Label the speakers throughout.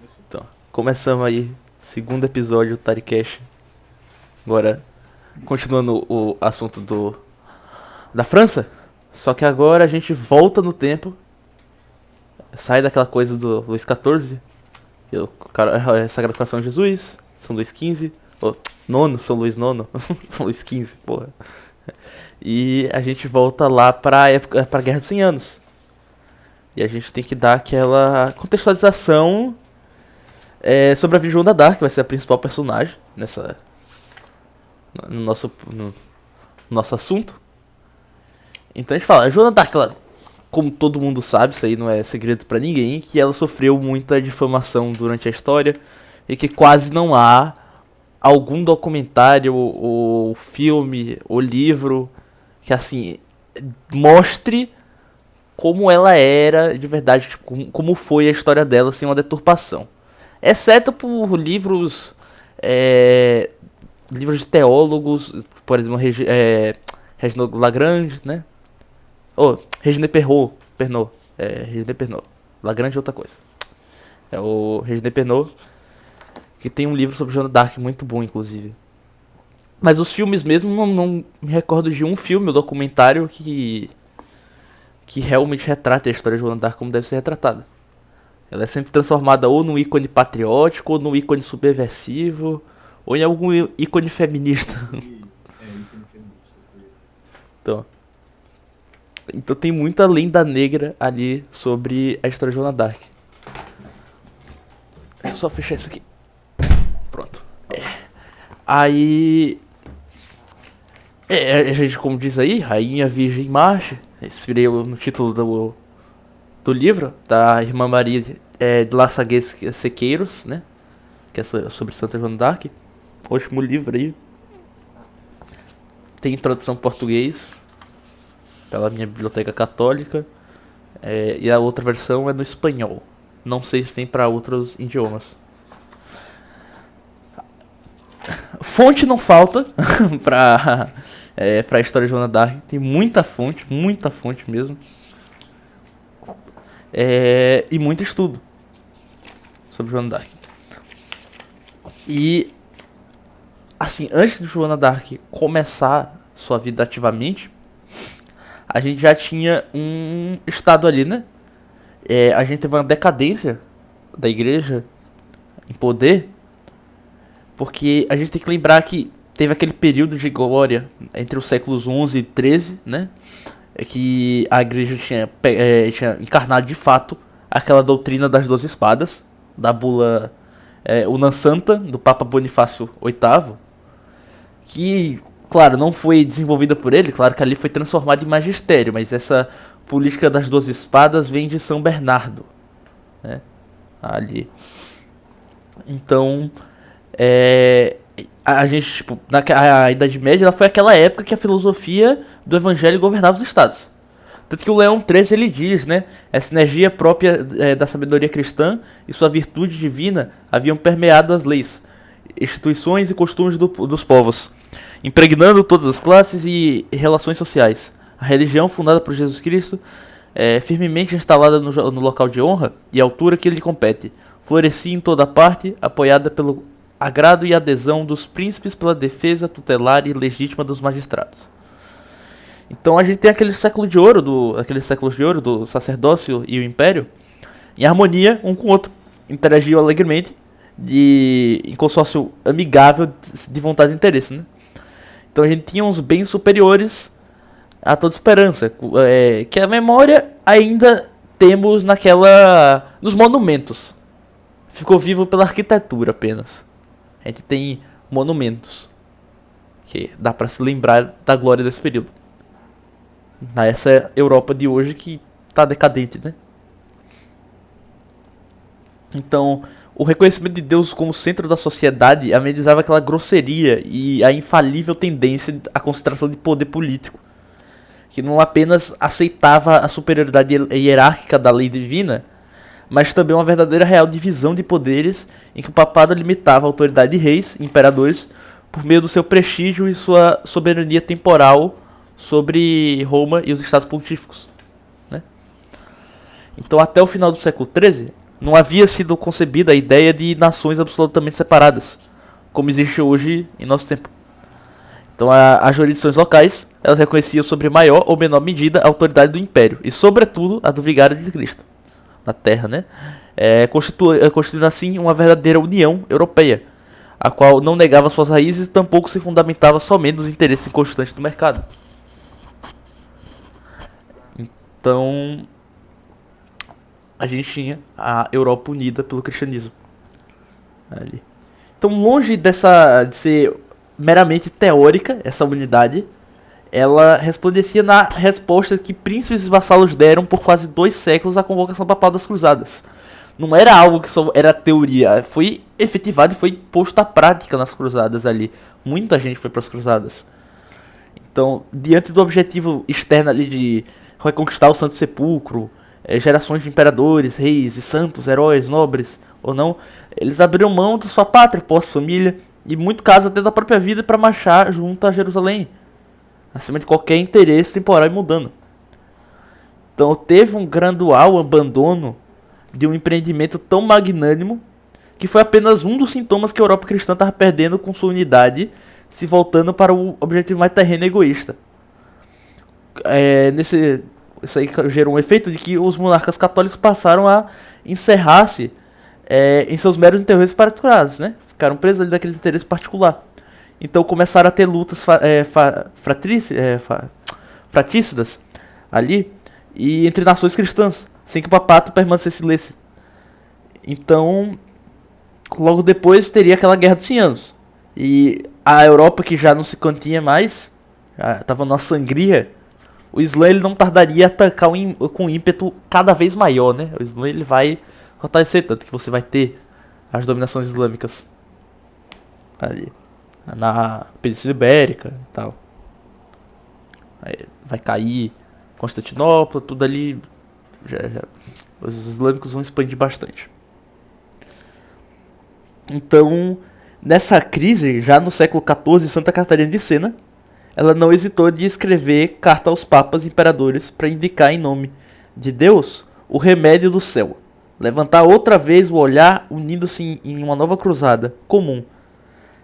Speaker 1: Então, começamos aí, segundo episódio do Taricast. Agora, continuando o assunto da França. Só que agora a gente volta no tempo. Sai daquela coisa do Luís XIV. Sagrado Coração de Jesus. São Luís XV. Oh, nono, São Luís nono. São Luís XV, porra. E a gente volta lá pra época, pra Guerra dos 100 Anos. E a gente tem que dar aquela contextualização sobre a vida de Joana d'Arc, que vai ser a principal personagem no nosso assunto. Então a gente fala, a Joana d'Arc, ela, como todo mundo sabe, isso aí não é segredo pra ninguém, que ela sofreu muita difamação durante a história e que quase não há algum documentário ou filme ou livro que assim mostre como ela era de verdade, tipo, como foi a história dela sem uma deturpação. Exceto por livros de teólogos, por exemplo, Reginald Lagrange, né? Regina Pernod. Regina Pernod. Lagrange é outra coisa. É o Regina Pernod, que tem um livro sobre Joana d'Arc muito bom, inclusive. Mas os filmes mesmo, não me recordo de um filme ou documentário que realmente retrata a história de Joana d'Arc como deve ser retratada. Ela é sempre transformada ou num ícone patriótico, ou num ícone subversivo, ou em algum ícone feminista.
Speaker 2: Ícone feminista.
Speaker 1: Então, então tem muita lenda negra ali sobre a história de Joana d'Arc. Deixa eu só fechar isso aqui. Pronto. Aí. A gente, como diz aí, Rainha Virgem Marche. Inspirei no título do livro, da Irmã Maria de La Sague Sequeiros, né? Que é sobre Santa Joana d'Arc. Ótimo livro aí. Tem tradução em português pela minha biblioteca católica. E a outra versão é no espanhol. Não sei se tem para outros idiomas. Fonte não falta pra história de Joana d'Arc. Tem muita fonte mesmo. E muito estudo sobre Joana d'Arc. E assim, antes de Joana d'Arc começar sua vida ativamente, a gente já tinha um estado ali, né? A gente teve uma decadência da igreja em poder, porque a gente tem que lembrar que teve aquele período de glória entre os séculos 11 e 13, né? Que a igreja tinha encarnado de fato aquela doutrina das 12 espadas, da bula Una Santa, do Papa Bonifácio VIII, que, claro, não foi desenvolvida por ele, claro que ali foi transformado em magistério, mas essa política das 12 espadas vem de São Bernardo, né? Ali. Então, a gente, tipo, a Idade Média ela foi aquela época que a filosofia do evangelho governava os estados. Tanto que o Leão XIII ele diz, né? Essa energia própria da sabedoria cristã e sua virtude divina haviam permeado as leis, instituições e costumes dos povos, impregnando todas as classes e relações sociais. A religião fundada por Jesus Cristo firmemente instalada no local de honra e altura que lhe compete, florescia em toda parte, apoiada pelo agrado e adesão dos príncipes pela defesa tutelar e legítima dos magistrados. Então a gente tem aqueles séculos de ouro do sacerdócio e o império em harmonia um com o outro, interagiam alegremente em consórcio amigável de vontade e interesse, né? Então a gente tinha uns bens superiores a toda esperança, que a memória ainda temos nos monumentos. Ficou vivo pela arquitetura apenas. A gente tem monumentos que dá para se lembrar da glória desse período. Nessa Europa de hoje que tá decadente, né? Então, o reconhecimento de Deus como centro da sociedade amenizava aquela grosseria e a infalível tendência à concentração de poder político, que não apenas aceitava a superioridade hierárquica da lei divina, mas também uma verdadeira real divisão de poderes em que o papado limitava a autoridade de reis e imperadores por meio do seu prestígio e sua soberania temporal sobre Roma e os estados pontíficos, né? Então, até o final do século XIII, Não havia sido concebida a ideia de nações absolutamente separadas, como existe hoje em nosso tempo. Então as jurisdições locais, elas reconheciam sobre maior ou menor medida a autoridade do império, e sobretudo a do vigário de Cristo, na terra, né? Constituindo assim uma verdadeira União Europeia, a qual não negava suas raízes e tampouco se fundamentava somente nos interesses constantes do mercado. Então, a gente tinha a Europa unida pelo cristianismo. Ali. Então, longe de ser meramente teórica, essa unidade, ela resplandecia na resposta que príncipes e vassalos deram por quase 2 séculos à convocação papal das cruzadas. Não era algo que só era teoria, foi efetivado e foi posto à prática nas cruzadas ali. Muita gente foi para as cruzadas. Então, diante do objetivo externo ali de reconquistar o Santo Sepulcro, gerações de imperadores, reis e santos, heróis, nobres ou não, eles abriram mão de sua pátria, posse, família e, em muito caso, até da própria vida para marchar junto a Jerusalém, acima de qualquer interesse temporal e mundano. Então, teve um gradual abandono de um empreendimento tão magnânimo que foi apenas um dos sintomas que a Europa cristã estava perdendo com sua unidade, se voltando para o objetivo mais terreno e egoísta. Isso aí gerou um efeito de que os monarcas católicos passaram a encerrar-se em seus meros interesses particulares, né? Ficaram presos ali daquele interesse particular. Então começaram a ter lutas fratricidas ali e entre nações cristãs, sem que o papato permanecesse lesse. Então, logo depois teria aquela Guerra dos 100 Anos. E a Europa, que já não se continha mais, já estava numa sangria, o Islã ele não tardaria a atacar com ímpeto cada vez maior, né? O Islã ele vai fortalecer, tanto que você vai ter as dominações islâmicas ali na Península Ibérica e tal. Aí vai cair Constantinopla, tudo ali. Os islâmicos vão expandir bastante. Então, nessa crise, já no século XIV, Santa Catarina de Sena, ela não hesitou de escrever carta aos papas e imperadores para indicar em nome de Deus o remédio do céu. Levantar outra vez o olhar, unindo-se em uma nova cruzada comum.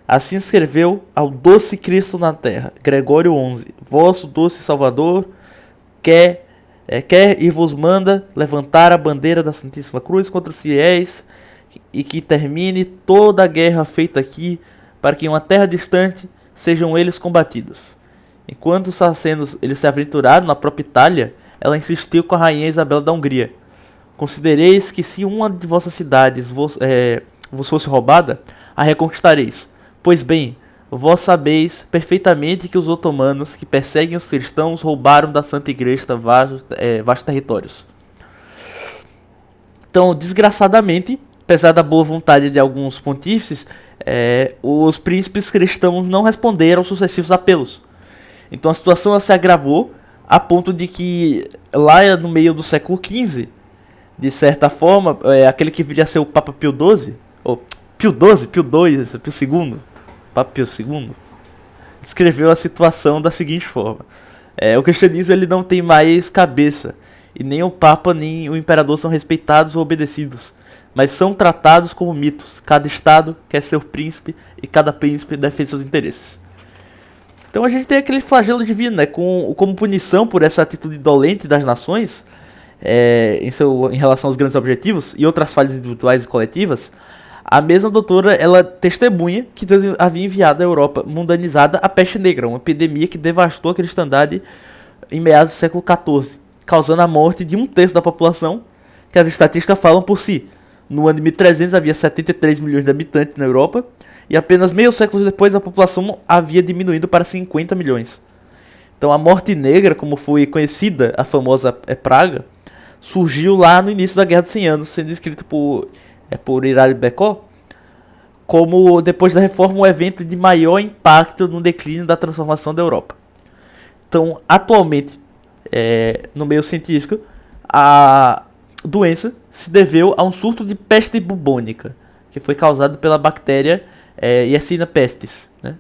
Speaker 1: Assim escreveu ao doce Cristo na terra, Gregório XI, vosso doce Salvador, quer e vos manda levantar a bandeira da Santíssima Cruz contra os fiéis e que termine toda a guerra feita aqui, para que em uma terra distante sejam eles combatidos. Enquanto os sarracenos eles se aventuraram na própria Itália, ela insistiu com a rainha Isabel da Hungria. Considereis que se uma de vossas cidades vos fosse roubada, a reconquistareis. Pois bem, vós sabeis perfeitamente que os otomanos que perseguem os cristãos roubaram da Santa Igreja vastos territórios. Então, desgraçadamente, apesar da boa vontade de alguns pontífices, os príncipes cristãos não responderam aos sucessivos apelos. Então a situação se agravou a ponto de que lá no meio do século XV, de certa forma, aquele que viria a ser o Papa Pio XII, ou Pio II, Papa Pio II, descreveu a situação da seguinte forma: o cristianismo ele não tem mais cabeça, e nem o Papa nem o Imperador são respeitados ou obedecidos, mas são tratados como mitos. Cada estado quer ser o príncipe e cada príncipe defende seus interesses. Então a gente tem aquele flagelo divino, né? Como punição por essa atitude dolente das nações em relação aos grandes objetivos e outras falhas individuais e coletivas. A mesma doutora, ela testemunha que Deus havia enviado à Europa mundanizada a peste negra, uma epidemia que devastou a cristandade em meados do século XIV, causando a morte de 1/3 da população, que as estatísticas falam por si. No ano de 1300 havia 73 milhões de habitantes na Europa, e apenas meio século depois a população havia diminuído para 50 milhões. Então a morte negra, como foi conhecida a famosa praga, surgiu lá no início da Guerra dos 100 Anos, sendo escrito por Hilário Becó, como depois da reforma um evento de maior impacto no declínio da transformação da Europa. Então atualmente, no meio científico, a doença se deveu a um surto de peste bubônica, que foi causado pela bactéria Yersinia pestis, né?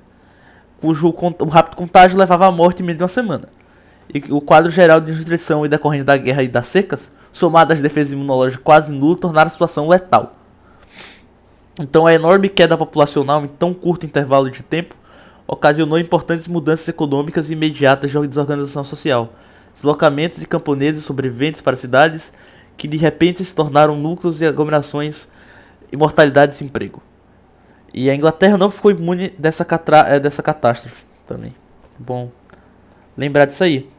Speaker 1: Cujo rápido contágio levava à morte em menos de uma semana. E o quadro geral de nutrição e decorrente da guerra e das secas somado às defesas imunológicas quase nulas, tornaram a situação letal. Então a enorme queda populacional em tão curto intervalo de tempo ocasionou importantes mudanças econômicas imediatas de desorganização social, deslocamentos de camponeses e sobreviventes para cidades que de repente se tornaram núcleos e aglomerações e mortalidade e desemprego. E a Inglaterra não ficou imune dessa catástrofe também. Bom lembrar disso aí.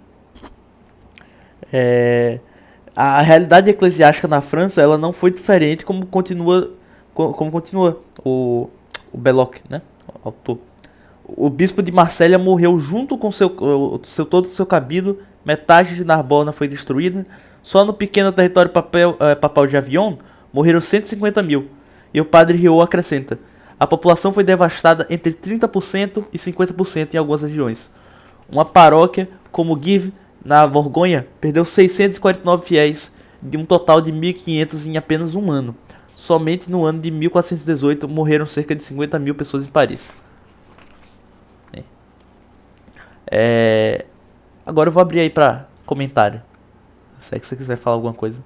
Speaker 1: A realidade eclesiástica na França ela não foi diferente como continua o Belloc, né? O autor. O bispo de Marselha morreu junto com todo o seu cabido, metade de Narbona foi destruída, só no pequeno território papal de Avignon morreram 150 mil. E o padre Riot acrescenta: a população foi devastada entre 30% e 50% em algumas regiões. Uma paróquia como Give, na Borgonha, perdeu 649 fiéis de um total de 1.500 em apenas um ano. Somente no ano de 1418 morreram cerca de 50 mil pessoas em Paris. Agora eu vou abrir aí pra comentário. Se é que você quiser falar alguma coisa.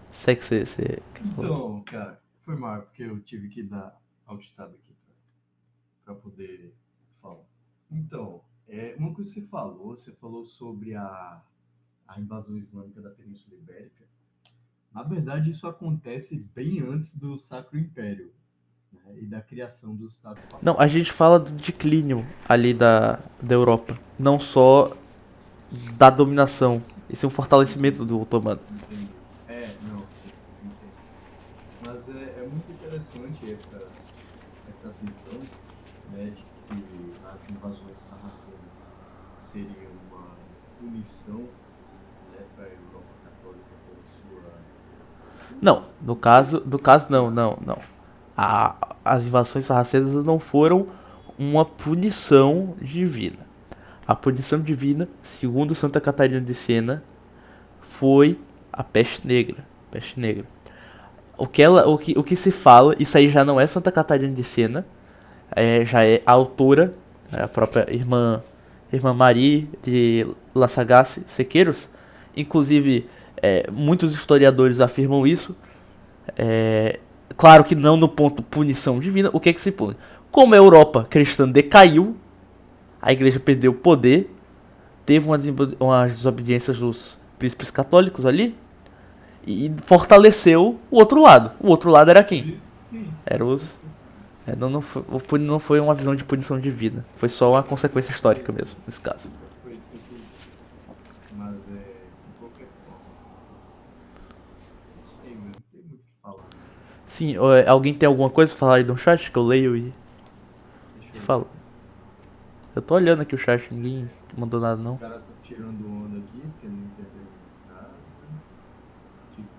Speaker 1: Se é que você quer falar.
Speaker 2: Então, cara, foi mal, porque eu tive que dar alt tab aqui para poder falar. Então, uma coisa que você falou sobre a invasão islâmica da Península Ibérica. Na verdade, isso acontece bem antes do Sacro Império, né, e da criação dos Estados
Speaker 1: Não, a
Speaker 2: Papais.
Speaker 1: gente fala do declínio ali da Europa. Não só da dominação. Isso é um fortalecimento do otomano.
Speaker 2: Entendi. Não, sim, entendo. Mas é muito interessante essa visão, né, de que as invasões sarracenas seriam uma punição, né, para a Europa Católica pela
Speaker 1: Não, no
Speaker 2: sua
Speaker 1: caso não,
Speaker 2: secular.
Speaker 1: não, não. As invasões sarracenas não foram uma punição divina. A punição divina, segundo Santa Catarina de Siena, foi a peste negra. Peste negra. O que se fala, isso aí já não é Santa Catarina de Siena, já é a autora, a própria irmã Marie de La Sagace Sequeiros. Inclusive, muitos historiadores afirmam isso. Claro que não no ponto punição divina. O que é que se pune? Como a Europa cristã decaiu, a igreja perdeu o poder, teve umas desobediências dos príncipes católicos ali e fortaleceu o outro lado. O outro lado era quem?
Speaker 2: Sim,
Speaker 1: Era
Speaker 2: com
Speaker 1: os.
Speaker 2: certeza.
Speaker 1: Não foi uma visão de punição divina. Foi só uma consequência histórica mesmo, nesse caso.
Speaker 2: Foi isso que eu quis dizer. Mas, de qualquer forma, é isso aí, meu. Não tem muito o que falar, né?
Speaker 1: Sim, alguém tem alguma coisa pra falar aí no chat que eu leio
Speaker 2: Deixa
Speaker 1: e
Speaker 2: eu ver.
Speaker 1: falo? Eu tô olhando aqui o chat, ninguém mandou nada
Speaker 2: Os
Speaker 1: não.
Speaker 2: caras estão tirando onda aqui, porque não entenderam a frase. Típico,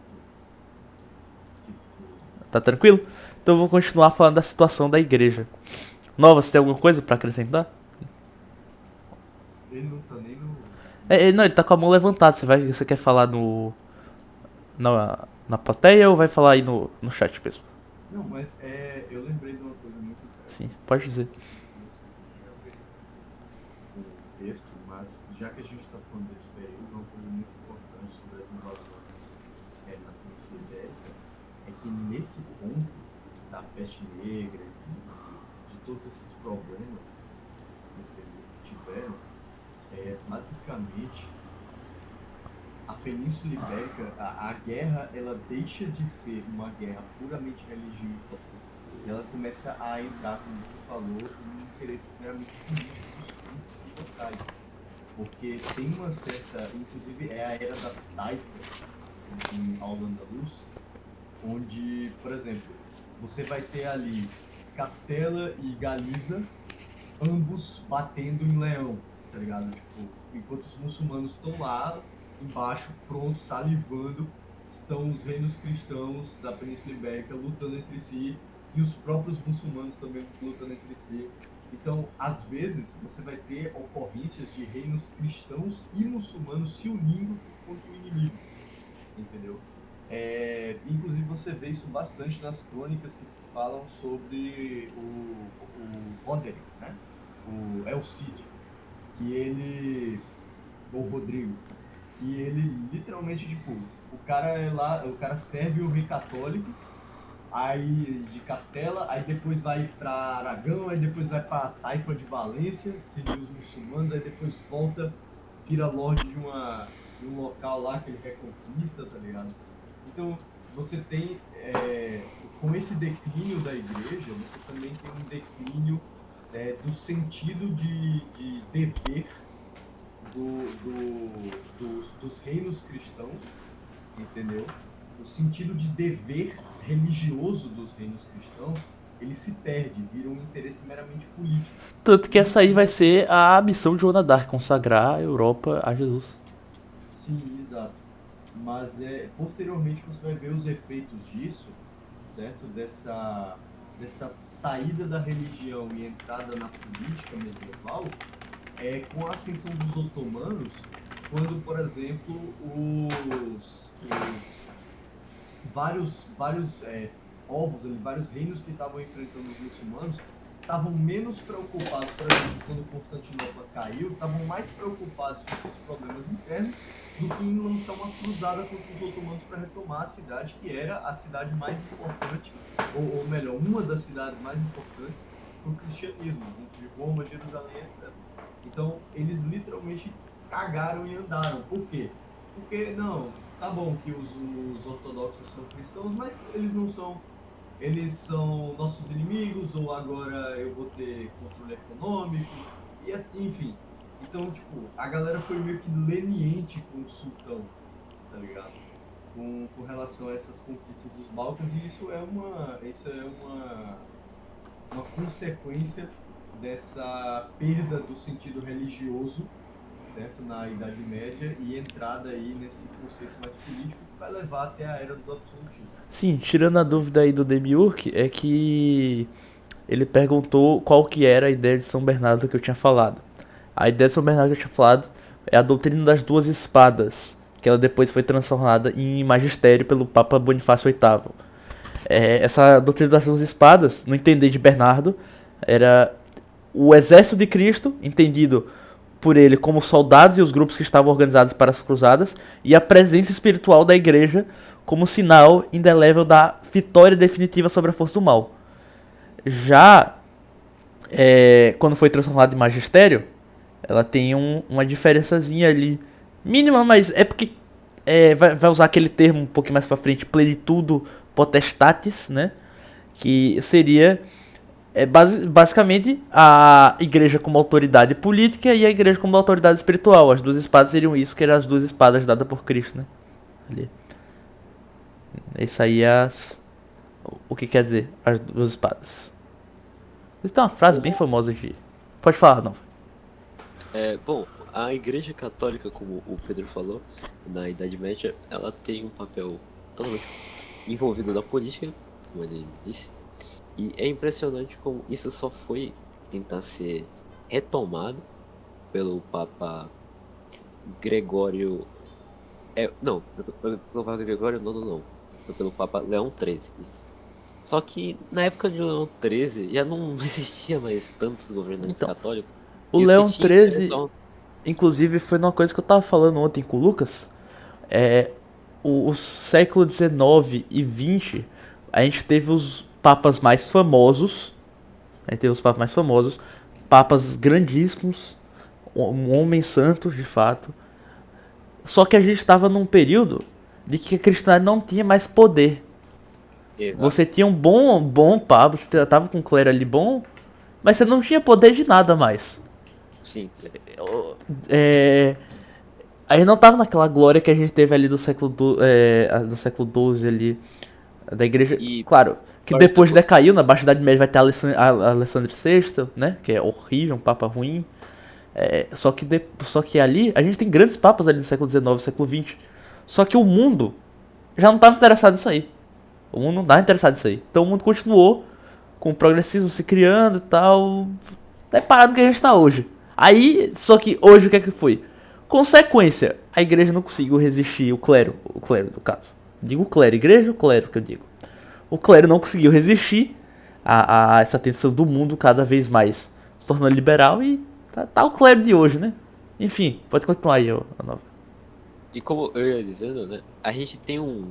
Speaker 2: típico.
Speaker 1: Tá tranquilo? Então eu vou continuar falando da situação da igreja. Nova, você tem alguma coisa pra acrescentar?
Speaker 2: Ele não tá nem no.
Speaker 1: Não, ele tá com a mão levantada. Você quer falar na plateia ou vai falar aí no chat mesmo?
Speaker 2: Não, mas eu lembrei de uma coisa muito
Speaker 1: Sim,
Speaker 2: interessante.
Speaker 1: pode dizer.
Speaker 2: Não sei se tem a ver com o texto, mas já que a gente está falando desse período, uma coisa muito importante sobre as invasões na Península Ibérica é que nesse ponto da peste negra e de todos esses problemas que tiveram, basicamente a Península Ibérica, a guerra, ela deixa de ser uma guerra puramente religiosa e ela começa a entrar, como você falou, em interesses meramente políticos dos príncipes locais. Porque tem uma certa, inclusive é a era das taifas em Al-Andalus, onde, por exemplo, você vai ter ali Castela e Galiza, ambos batendo em Leão, tá ligado? Tipo, enquanto os muçulmanos estão lá embaixo, prontos, salivando, estão os reinos cristãos da Península Ibérica lutando entre si e os próprios muçulmanos também lutando entre si. Então, às vezes, você vai ter ocorrências de reinos cristãos e muçulmanos se unindo contra o inimigo, entendeu? Inclusive, você vê isso bastante nas crônicas que falam sobre o Roderick, né? O El Cid. que ele, ou Rodrigo, que ele literalmente, tipo, o cara é lá, o cara serve o rei católico, aí de Castela, aí depois vai para Aragão, aí depois vai para Taifa de Valência, seria os muçulmanos, aí depois volta, vira lorde de um local lá que ele reconquista, tá ligado? Então, você tem, com esse declínio da igreja, você também tem um declínio do sentido de dever dos reinos cristãos, entendeu? O sentido de dever religioso dos reinos cristãos, ele se perde, vira um interesse meramente político.
Speaker 1: Tanto que essa
Speaker 2: Isso
Speaker 1: aí vai
Speaker 2: vai
Speaker 1: ser a missão de Joana d'Arc, consagrar a Europa a Jesus.
Speaker 2: Sim, exato. Mas posteriormente você vai ver os efeitos disso, certo? Dessa saída da religião e entrada na política medieval, com a ascensão dos otomanos, quando, por exemplo, os vários povos, ali, vários reinos que estavam enfrentando os muçulmanos estavam menos preocupados, por exemplo, quando Constantinopla caiu, estavam mais preocupados com seus problemas internos do que em lançar uma cruzada contra os otomanos para retomar a cidade, que era a cidade mais importante, ou melhor, uma das cidades mais importantes para o cristianismo, entre Roma, Jerusalém, etc. Então, eles literalmente cagaram e andaram. Por quê? Porque, não, tá bom que os ortodoxos são cristãos, mas eles são nossos inimigos, ou agora eu vou ter controle econômico, enfim. Então, tipo, a galera foi meio que leniente com o sultão, tá ligado? Com relação a essas conquistas dos Balcãs, e uma consequência dessa perda do sentido religioso, certo? Na Idade Média, e entrada aí nesse conceito mais político que vai levar até a Era do Absolutismo.
Speaker 1: Sim, tirando a dúvida aí do Demiurge, é que ele perguntou qual que era a ideia de São Bernardo que eu tinha falado. A ideia de São Bernardo que eu tinha falado é a doutrina das duas espadas, que ela depois foi transformada em magistério pelo Papa Bonifácio VIII. Essa doutrina das duas espadas, no entender de Bernardo, era o exército de Cristo, entendido por ele como soldados e os grupos que estavam organizados para as cruzadas, e a presença espiritual da igreja como sinal indelével da vitória definitiva sobre a força do mal. Já quando foi transformado em magistério, ela tem uma diferençazinha ali, mínima, mas é porque vai usar aquele termo um pouquinho mais pra frente, plenitudo potestatis, né? Que seria basicamente a igreja como autoridade política e a igreja como autoridade espiritual. As duas espadas seriam isso, que eram as duas espadas dadas por Cristo, né? Ali. Isso aí é o que quer dizer as duas espadas. Isso tem uma frase bem famosa aqui. Pode falar, não.
Speaker 3: Bom, a Igreja Católica, como o Pedro falou, na Idade Média, ela tem um papel totalmente envolvido na política, como ele disse, e é impressionante como isso só foi tentar ser retomado pelo Papa Gregório. Não, pelo Papa Gregório não. Foi pelo Papa Leão XIII. Isso. Só que na época de Leão XIII já não existia mais tantos governantes
Speaker 1: Então,
Speaker 3: católicos.
Speaker 1: o
Speaker 3: E os que
Speaker 1: Leão
Speaker 3: tinham
Speaker 1: XIII, inclusive, foi uma coisa que eu tava falando ontem com o Lucas. Os séculos XIX e XX, a gente teve os papas mais famosos. Papas grandíssimos, um homem santo, de fato. Só que a gente estava num período de que a cristandade não tinha mais poder.
Speaker 3: Exato.
Speaker 1: Você tinha um bom papa, você tava com um clero ali bom, mas você não tinha poder de nada mais.
Speaker 3: Sim.
Speaker 1: A gente não tava naquela glória que a gente teve ali do século XII ali, da igreja.
Speaker 3: E,
Speaker 1: claro, que depois decaiu, na Baixa Idade Média vai ter Alessandro VI, né, que é horrível, um papa ruim. Só que ali, a gente tem grandes papas ali do século XIX, século XX. Só que o mundo já não estava interessado nisso aí. O mundo não estava interessado nisso aí. Então o mundo continuou com o progressismo se criando e tal. É parado que a gente está hoje. Aí, só que hoje o que é que foi? Consequência, a igreja não conseguiu resistir, o clero do caso. Digo clero, igreja ou clero que eu digo. O clero não conseguiu resistir a essa tensão do mundo cada vez mais se tornando liberal e Tá o clero de hoje, né? Enfim, pode continuar aí, ó, a nova.
Speaker 3: E como eu ia dizendo, né? A gente tem um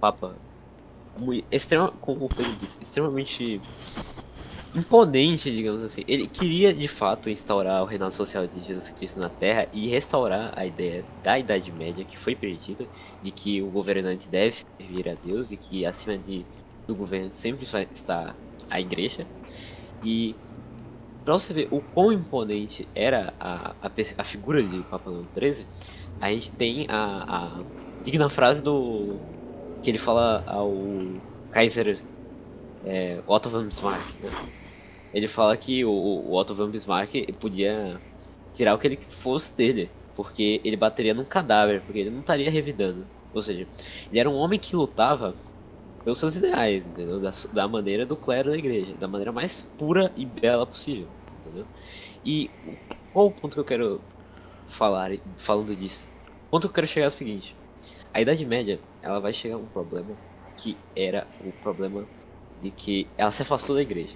Speaker 3: Papa muito como o Pedro disse, extremamente imponente, digamos assim. Ele queria de fato instaurar o reinado social de Jesus Cristo na Terra e restaurar a ideia da Idade Média que foi perdida, de que o governante deve servir a Deus e que acima do governo sempre vai estar a Igreja. E pra você ver o quão imponente era a figura de Papa Leão XIII, a gente tem a digna frase do que ele fala ao Kaiser Otto von Bismarck, né? Ele fala que o Otto von Bismarck podia tirar o que ele fosse dele, porque ele bateria num cadáver, porque ele não estaria revidando. Ou seja, ele era um homem que lutava pelos seus ideais, entendeu? Da maneira do clero da igreja, da maneira mais pura e bela possível, entendeu? E qual o ponto que eu quero falar falando disso? O ponto que eu quero chegar é o seguinte: a Idade Média, ela vai chegar a um problema que era o problema de que ela se afastou da igreja.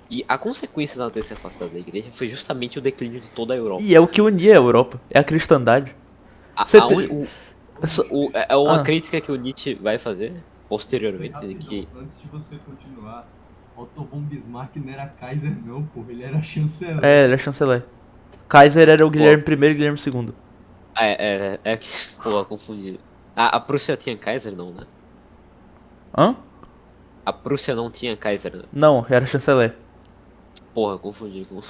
Speaker 3: E a consequência dela ter se afastado da igreja foi justamente o declínio de toda a Europa.
Speaker 1: E é o que unia a Europa, é a cristandade.
Speaker 3: A,
Speaker 1: Você
Speaker 3: a uni-
Speaker 1: te...
Speaker 3: é uma
Speaker 1: Ah,
Speaker 3: crítica que o Nietzsche vai fazer posteriormente, de
Speaker 2: Rapidão,
Speaker 3: que
Speaker 2: antes de você continuar, Otto von Bismarck não era Kaiser não, porra, ele era chanceler.
Speaker 1: ele é chanceler. Kaiser era o
Speaker 3: pô,
Speaker 1: Guilherme I e Guilherme II.
Speaker 3: que, pô, confundi. A Prússia tinha Kaiser não, né?
Speaker 1: Hã?
Speaker 3: A Prússia não tinha Kaiser, né?
Speaker 1: Não, era chanceler.
Speaker 3: Porra, confundi com.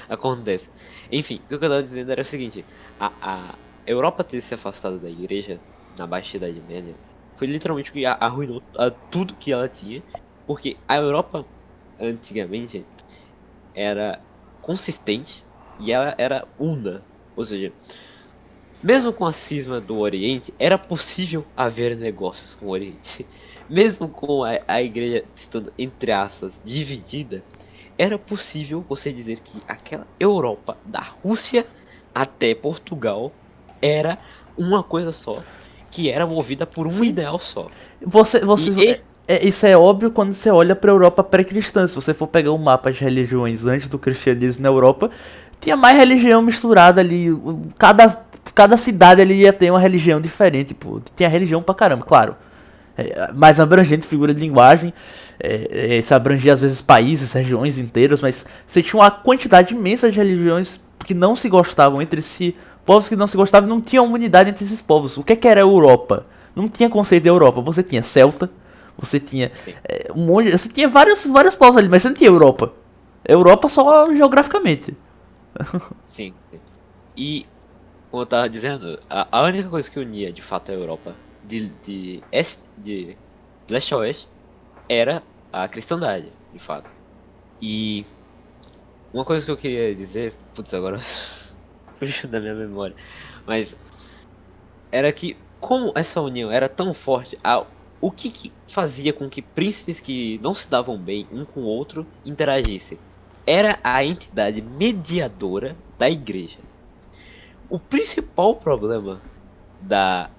Speaker 3: Acontece. Enfim, o que eu tava dizendo era o seguinte: a Europa ter se afastado da igreja na Baixa Idade Média foi literalmente o que arruinou tudo que ela tinha, porque a Europa antigamente era consistente e ela era una. Ou seja, mesmo com a cisma do Oriente, era possível haver negócios com o Oriente. Mesmo com a igreja estando, entre aspas, dividida, era possível você dizer que aquela Europa, da Rússia até Portugal, era uma coisa só, que era movida por um
Speaker 1: Sim.
Speaker 3: ideal só.
Speaker 1: Você,
Speaker 3: E
Speaker 1: você, isso é óbvio quando você olha pra Europa pré-cristã. Se você for pegar um mapa de religiões antes do cristianismo na Europa, tinha mais religião misturada ali. Cada cidade ali ia ter uma religião diferente, pô. Tinha religião pra caramba, claro. Mais abrangente figura de linguagem. Se abrangia às vezes países, regiões inteiras, mas você tinha uma quantidade imensa de religiões que não se gostavam entre si. Povos que não se gostavam não tinham unidade entre esses povos. O que era a Europa? Não tinha conceito de Europa. Você tinha Celta, você tinha um monte, você tinha vários povos ali, mas você não tinha Europa. Europa só geograficamente.
Speaker 3: sim. E como eu tava dizendo, a única coisa que unia de fato a Europa de leste a oeste era a cristandade, de fato. E uma coisa que eu queria dizer, putz, agora fugiu da minha memória, mas era que como essa união era tão forte, o que fazia com que príncipes que não se davam bem um com o outro interagissem? Era a entidade mediadora da igreja. O principal problema da,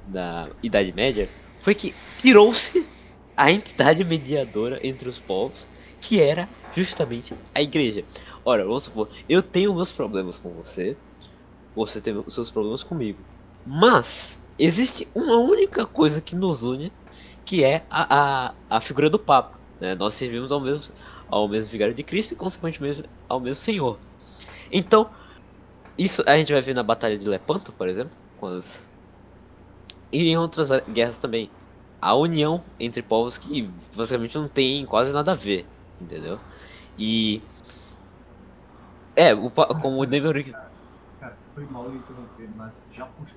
Speaker 3: da Idade Média foi que tirou-se a entidade mediadora entre os povos, que era justamente a igreja. Ora, vamos supor, eu tenho meus problemas com você, você tem os seus problemas comigo. Mas existe uma única coisa que nos une, que é a figura do Papa. Né? Nós servimos ao mesmo vigário de Cristo e, consequentemente, ao mesmo Senhor. Então, isso a gente vai ver na Batalha de Lepanto, por exemplo, e em outras guerras também. A união entre povos que basicamente não tem quase nada a ver, entendeu? E como o David.
Speaker 2: Cara, foi mal lhe interromper, mas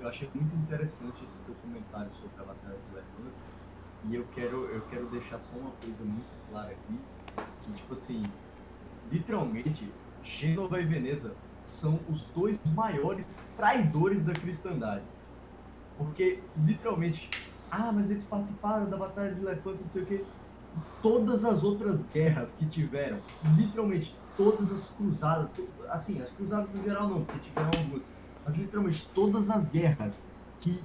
Speaker 2: eu achei muito interessante esse seu comentário sobre a Batalha de Lepanto. E eu quero deixar só uma coisa muito clara aqui, que tipo assim, literalmente, Gênova e Veneza são os dois maiores traidores da cristandade. Porque, literalmente, mas eles participaram da Batalha de Lepanto, não sei o quê. Todas as outras guerras que tiveram, literalmente todas as cruzadas, assim, as cruzadas no geral não, porque tiveram algumas, mas literalmente todas as guerras tipo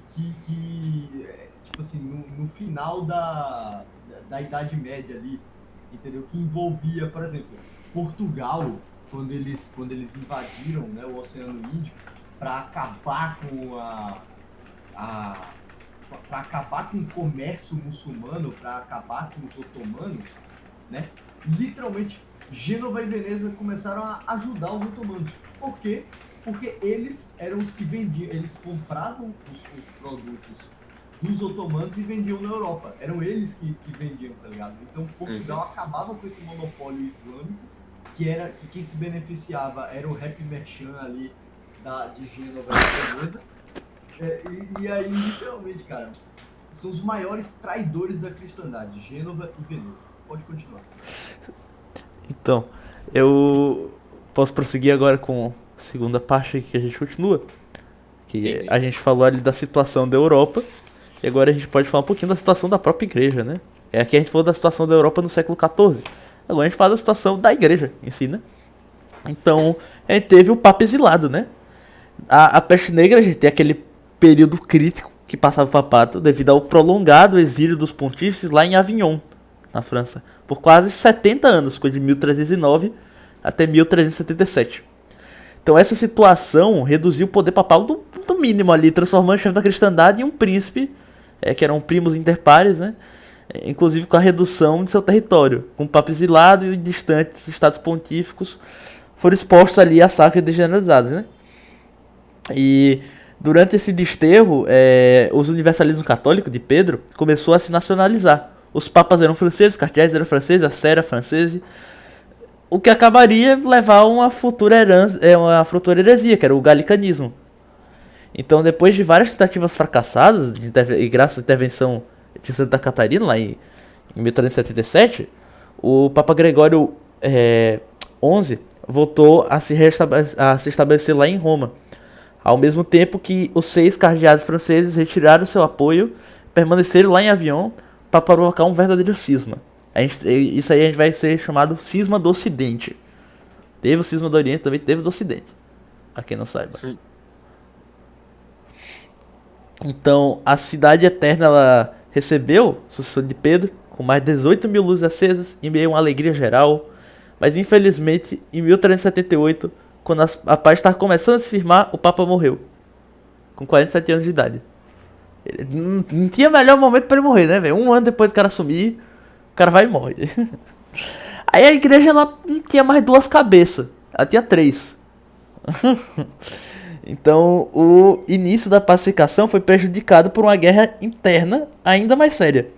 Speaker 2: assim, no final da Idade Média ali, entendeu? Que envolvia, por exemplo, Portugal, quando eles invadiram, né, o Oceano Índico para acabar com para acabar com o comércio muçulmano, para acabar com os otomanos, né? Literalmente, Gênova e Veneza começaram a ajudar os otomanos. Por quê? Porque eles eram os que vendiam, eles compravam os produtos dos otomanos e vendiam na Europa. Eram eles que vendiam, tá ligado? Então Portugal acabava com esse monopólio islâmico, que quem se beneficiava era o rap merchant ali de Gênova e Veneza. E aí, literalmente, cara, são os maiores traidores da cristandade, Gênova e Veneza. Pode continuar.
Speaker 1: Então, eu posso prosseguir agora com a segunda parte que a gente continua. Que a gente falou ali da situação da Europa. E agora a gente pode falar um pouquinho da situação da própria igreja, né? Aqui a gente falou da situação da Europa no século XIV. Agora a gente fala da situação da igreja em si, né? Então, a gente teve o Papa exilado, né? A peste negra, a gente tem aquele período crítico que passava o papato devido ao prolongado exílio dos pontífices lá em Avignon, na França, por quase 70 anos, foi de 1309 até 1377. Então essa situação reduziu o poder papal do mínimo ali, transformando o chefe da cristandade em um príncipe, que eram primos interpares, né? Inclusive com a redução de seu território, com o papa exilado e distantes estados pontíficos foram expostos ali a sacros generalizados, né? E durante esse desterro, os universalismo católico de Pedro começou a se nacionalizar. Os papas eram franceses, cardeais eram franceses, a sé era francesa, o que acabaria levar a uma futura heresia, que era o galicanismo. Então, depois de várias tentativas fracassadas, e graças à intervenção de Santa Catarina, lá em 1377, o Papa Gregório XI voltou a se estabelecer lá em Roma. Ao mesmo tempo que os 6 cardeais franceses retiraram seu apoio, permaneceram lá em Avignon para provocar um verdadeiro cisma. Isso aí a gente vai ser chamado cisma do Ocidente. Teve o cisma do Oriente, também teve do Ocidente. A quem não saiba. Sim. Então, a cidade eterna ela recebeu o sucessor de Pedro, com mais de 18 mil luzes acesas, em meio a uma alegria geral. Mas infelizmente, em 1378, quando a paz estava começando a se firmar, o Papa morreu. Com 47 anos de idade. Ele não tinha melhor momento para ele morrer, né, velho? 1 ano depois do cara assumir, o cara vai e morre. Aí a igreja ela não tinha mais 2 cabeças. Ela tinha 3. Então o início da pacificação foi prejudicado por uma guerra interna ainda mais séria.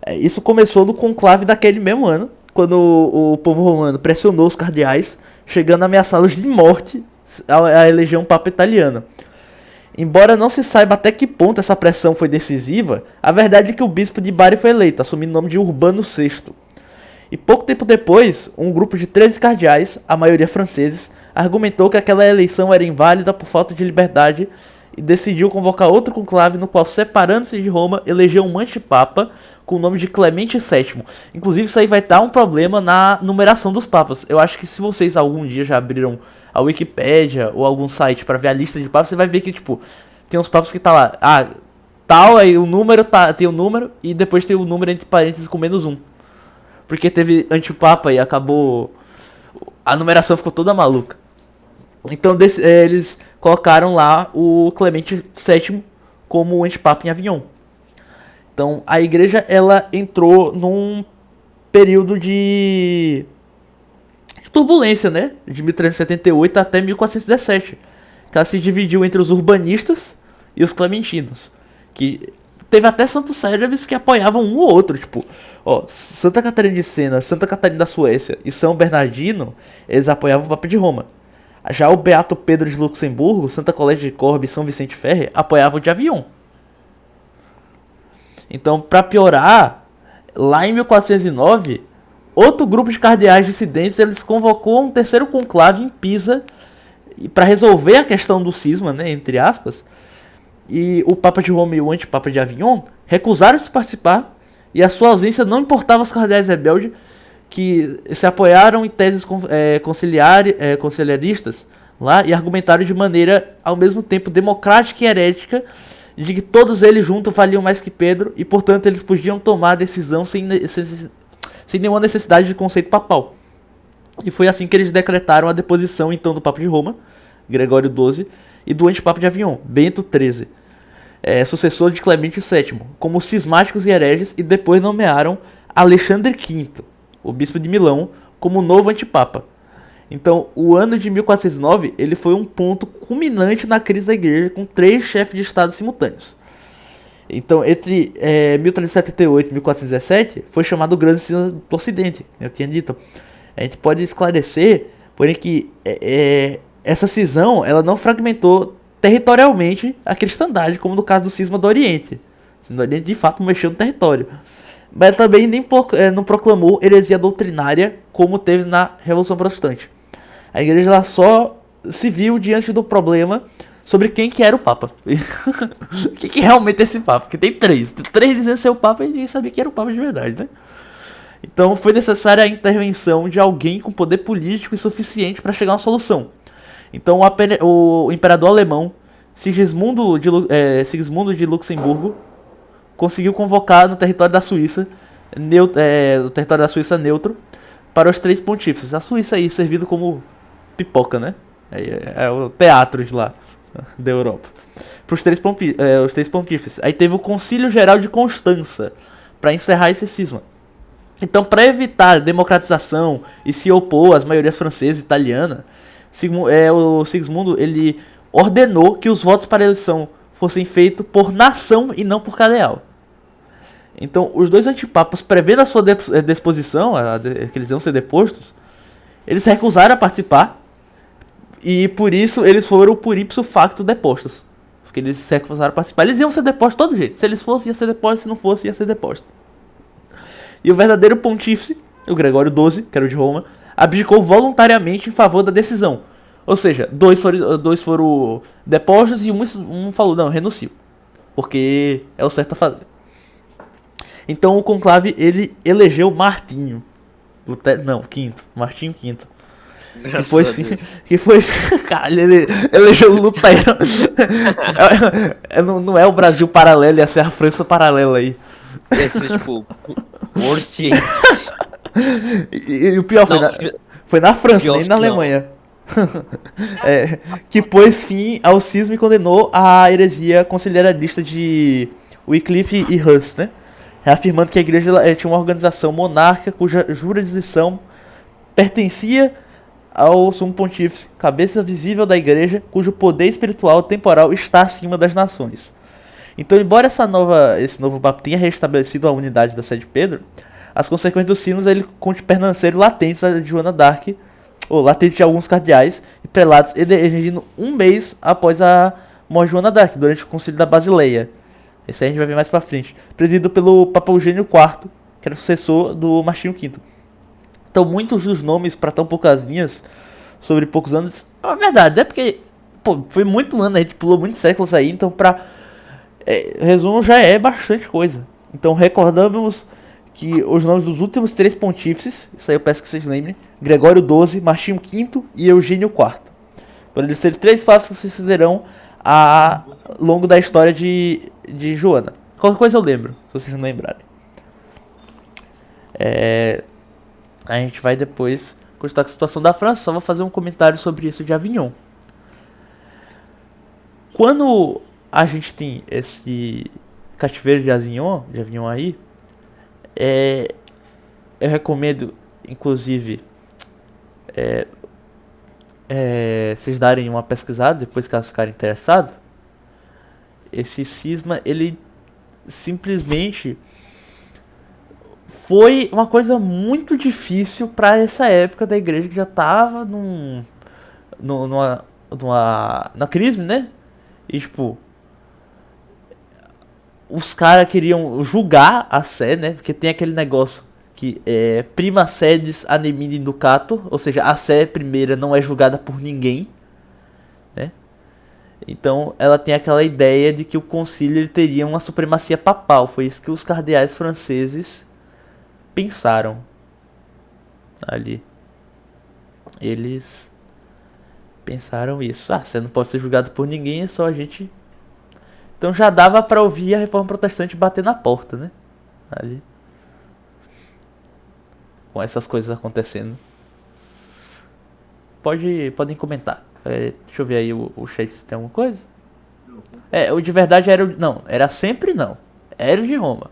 Speaker 1: Isso começou no conclave daquele mesmo ano, quando o povo romano pressionou os cardeais, chegando a ameaçá-los de morte a eleger um papa italiano. Embora não se saiba até que ponto essa pressão foi decisiva, a verdade é que o bispo de Bari foi eleito, assumindo o nome de Urbano VI. E pouco tempo depois, um grupo de 13 cardeais, a maioria franceses, argumentou que aquela eleição era inválida por falta de liberdade e decidiu convocar outro conclave no qual, separando-se de Roma, elegeu um antipapa com o nome de Clemente VII. Inclusive isso aí vai dar um problema na numeração dos papas. Eu acho que se vocês algum dia já abriram a Wikipédia ou algum site para ver a lista de papas, você vai ver que tipo tem uns papas que tá lá, tal, aí o número tem o número e depois tem o número entre parênteses com -1. Porque teve antipapa e acabou, a numeração ficou toda maluca. Então eles colocaram lá o Clemente VII como antipapa em Avignon. Então a igreja ela entrou num período de turbulência, né? De 1378 até 1417. Que ela se dividiu entre os urbanistas e os clementinos. Que teve até santos célebres que apoiavam um ou outro. Tipo, Santa Catarina de Sena, Santa Catarina da Suécia e São Bernardino, eles apoiavam o Papa de Roma. Já o Beato Pedro de Luxemburgo, Santa Colégio de Corbe e São Vicente Ferrer apoiavam o de Avignon. Então, para piorar, lá em 1409, outro grupo de cardeais dissidentes eles convocou um terceiro conclave em Pisa para resolver a questão do cisma, né, entre aspas. E o Papa de Roma e o antipapa de Avignon recusaram-se participar e a sua ausência não importava aos cardeais rebeldes que se apoiaram em teses conciliaristas lá e argumentaram de maneira ao mesmo tempo democrática e herética de que todos eles juntos valiam mais que Pedro e portanto eles podiam tomar a decisão sem nenhuma necessidade de conceito papal. E foi assim que eles decretaram a deposição então do Papa de Roma, Gregório XII, e do antipapa de Avignon, Bento XIII, sucessor de Clemente VII, como cismáticos e hereges, e depois nomearam Alexandre V, o bispo de Milão, como novo antipapa. Então, o ano de 1409 ele foi um ponto culminante na crise da igreja, com 3 chefes de estado simultâneos. Então, entre 1378 e 1417, foi chamado o Grande Cisma do Ocidente, eu tinha dito. A gente pode esclarecer, porém, que essa cisão ela não fragmentou territorialmente a cristandade, como no caso do cisma do Oriente. O cisma do Oriente, de fato, mexeu no território. Mas também não proclamou heresia doutrinária, como teve na Revolução Protestante. A igreja ela só se viu diante do problema sobre quem que era o Papa. O que realmente é esse Papa? Porque tem 3. Tem 3 dizendo ser o Papa e ninguém sabia que era o Papa de verdade, né? Então foi necessária a intervenção de alguém com poder político e suficiente para chegar a uma solução. Então o imperador alemão Sigismundo de Luxemburgo conseguiu convocar no território da Suíça, neutro, para os 3 pontífices. A Suíça aí servido como pipoca, né? É o teatro de lá, da Europa. Para os 3 pontífices. Aí teve o Concílio Geral de Constança para encerrar esse cisma. Então, para evitar a democratização e se opor às maiorias francesa e italiana, o Sigismundo ele ordenou que os votos para a eleição fossem feitos por nação e não por cardeal. Então, os 2 antipapas, prevendo a sua deposição, que eles iam ser depostos, eles recusaram a participar e por isso eles foram por ipso facto depostos. Porque eles se recusaram a participar. Eles iam ser depostos de todo jeito. Se eles fossem, ia ser deposto. Se não fosse, ia ser deposto. E o verdadeiro pontífice, o Gregório XII, que era o de Roma, abdicou voluntariamente em favor da decisão. Ou seja, 2 foram depostos e um falou, não, renuncio. Porque é o certo a fazer. Então o conclave, ele elegeu Martinho. Martinho V. Que foi caralho, ele elegeu o Lutero. Não é o Brasil paralelo, ia ser a França paralela aí.
Speaker 3: É tipo,
Speaker 1: e o pior foi na França, nem na Alemanha. Que pôs fim ao cisma e condenou a heresia conciliarista de Wycliffe e Hus, né? Reafirmando que a igreja tinha uma organização monárquica cuja jurisdição pertencia ao sumo pontífice, cabeça visível da igreja, cujo poder espiritual e temporal está acima das nações. Então, embora esse novo Papa tenha restabelecido a unidade da Sé de Pedro, as consequências dos cismas permaneceram latentes a Joana d'Arc, ou latentes de alguns cardeais e prelados, emergindo 1 mês após a morte de Joana d'Arc, durante o Concílio da Basileia. Esse aí a gente vai ver mais pra frente. Presidido pelo Papa Eugênio IV, que era o sucessor do Martinho V. Então, muitos dos nomes para tão poucas linhas, sobre poucos anos, é verdade, porque foi muito ano, a gente pulou muitos séculos aí, então resumo já é bastante coisa. Então recordamos que os nomes dos últimos 3 pontífices, isso aí eu peço que vocês lembrem, Gregório XII, Martinho V e Eugênio IV. Por eles serem 3 fatos que se sucederão ao longo da história de Joana. Qualquer coisa eu lembro, se vocês não lembrarem. A gente vai depois continuar com a situação da França, só vou fazer um comentário sobre isso de Avignon. Quando a gente tem esse cativeiro de Avignon aí, eu recomendo, inclusive, vocês darem uma pesquisada depois que elas ficarem interessados. Esse cisma, ele simplesmente foi uma coisa muito difícil para essa época da igreja, que já estava numa crise, né? E tipo, os caras queriam julgar a Sé, né? Porque tem aquele negócio que é prima sedis anemini inducato, ou seja, a Sé primeira não é julgada por ninguém, né? Então ela tem aquela ideia de que o concílio ele teria uma supremacia papal. Foi isso que os cardeais franceses pensaram ali. Eles pensaram isso. Você não pode ser julgado por ninguém, é só a gente. Então já dava para ouvir a reforma protestante bater na porta, né? Ali. Com essas coisas acontecendo. podem comentar. Deixa eu ver aí o chat se tem alguma coisa.
Speaker 2: Não,
Speaker 1: O de verdade era não, era sempre não. Era o de Roma.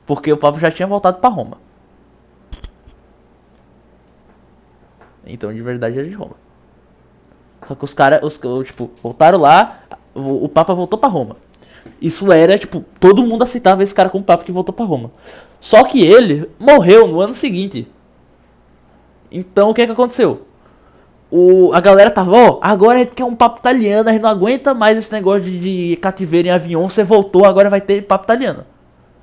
Speaker 1: Porque o Papa já tinha voltado pra Roma. Então de verdade era de Roma. Só que os caras, tipo, voltaram lá, o Papa voltou pra Roma. Isso era, tipo, todo mundo aceitava esse cara como Papa que voltou pra Roma. Só que ele morreu no ano seguinte. Então o que aconteceu? A galera tava, agora a gente quer um papo italiano, a gente não aguenta mais esse negócio de cativeiro em avião, você voltou, agora vai ter papo italiano.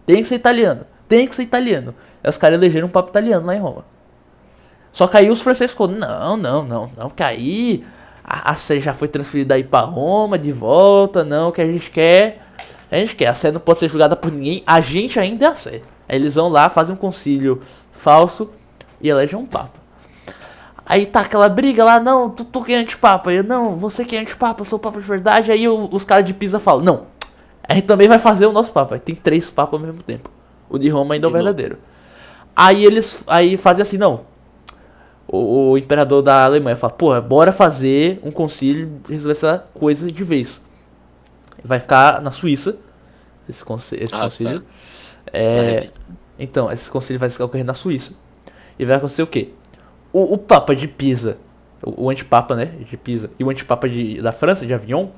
Speaker 1: Tem que ser italiano, tem que ser italiano. Aí os caras elegeram um papo italiano lá em Roma. Só que aí os franceses falaram, não, que aí a Sé já foi transferida aí pra Roma, de volta, não, que a gente quer, a Sé não pode ser julgada por ninguém, a gente ainda é a Sé. Aí eles vão lá, fazem um concílio falso e elegem um papa. Aí tá aquela briga lá, não, tu que é antipapa. Eu, não, você que é antipapa, eu sou o papa de verdade. Aí os caras de Pisa falam, não, a gente também vai fazer o nosso papa. Aí tem 3 papas ao mesmo tempo. O de Roma ainda é o verdadeiro. Aí eles fazem assim, não. O imperador da Alemanha fala, porra, bora fazer um concílio e resolver essa coisa de vez. Vai ficar na Suíça, esse concílio.
Speaker 3: Tá.
Speaker 1: Então, esse concílio vai ocorrer na Suíça. E vai acontecer o quê? O Papa de Pisa, o antipapa, né, de Pisa, e o antipapa da França, de Avignon,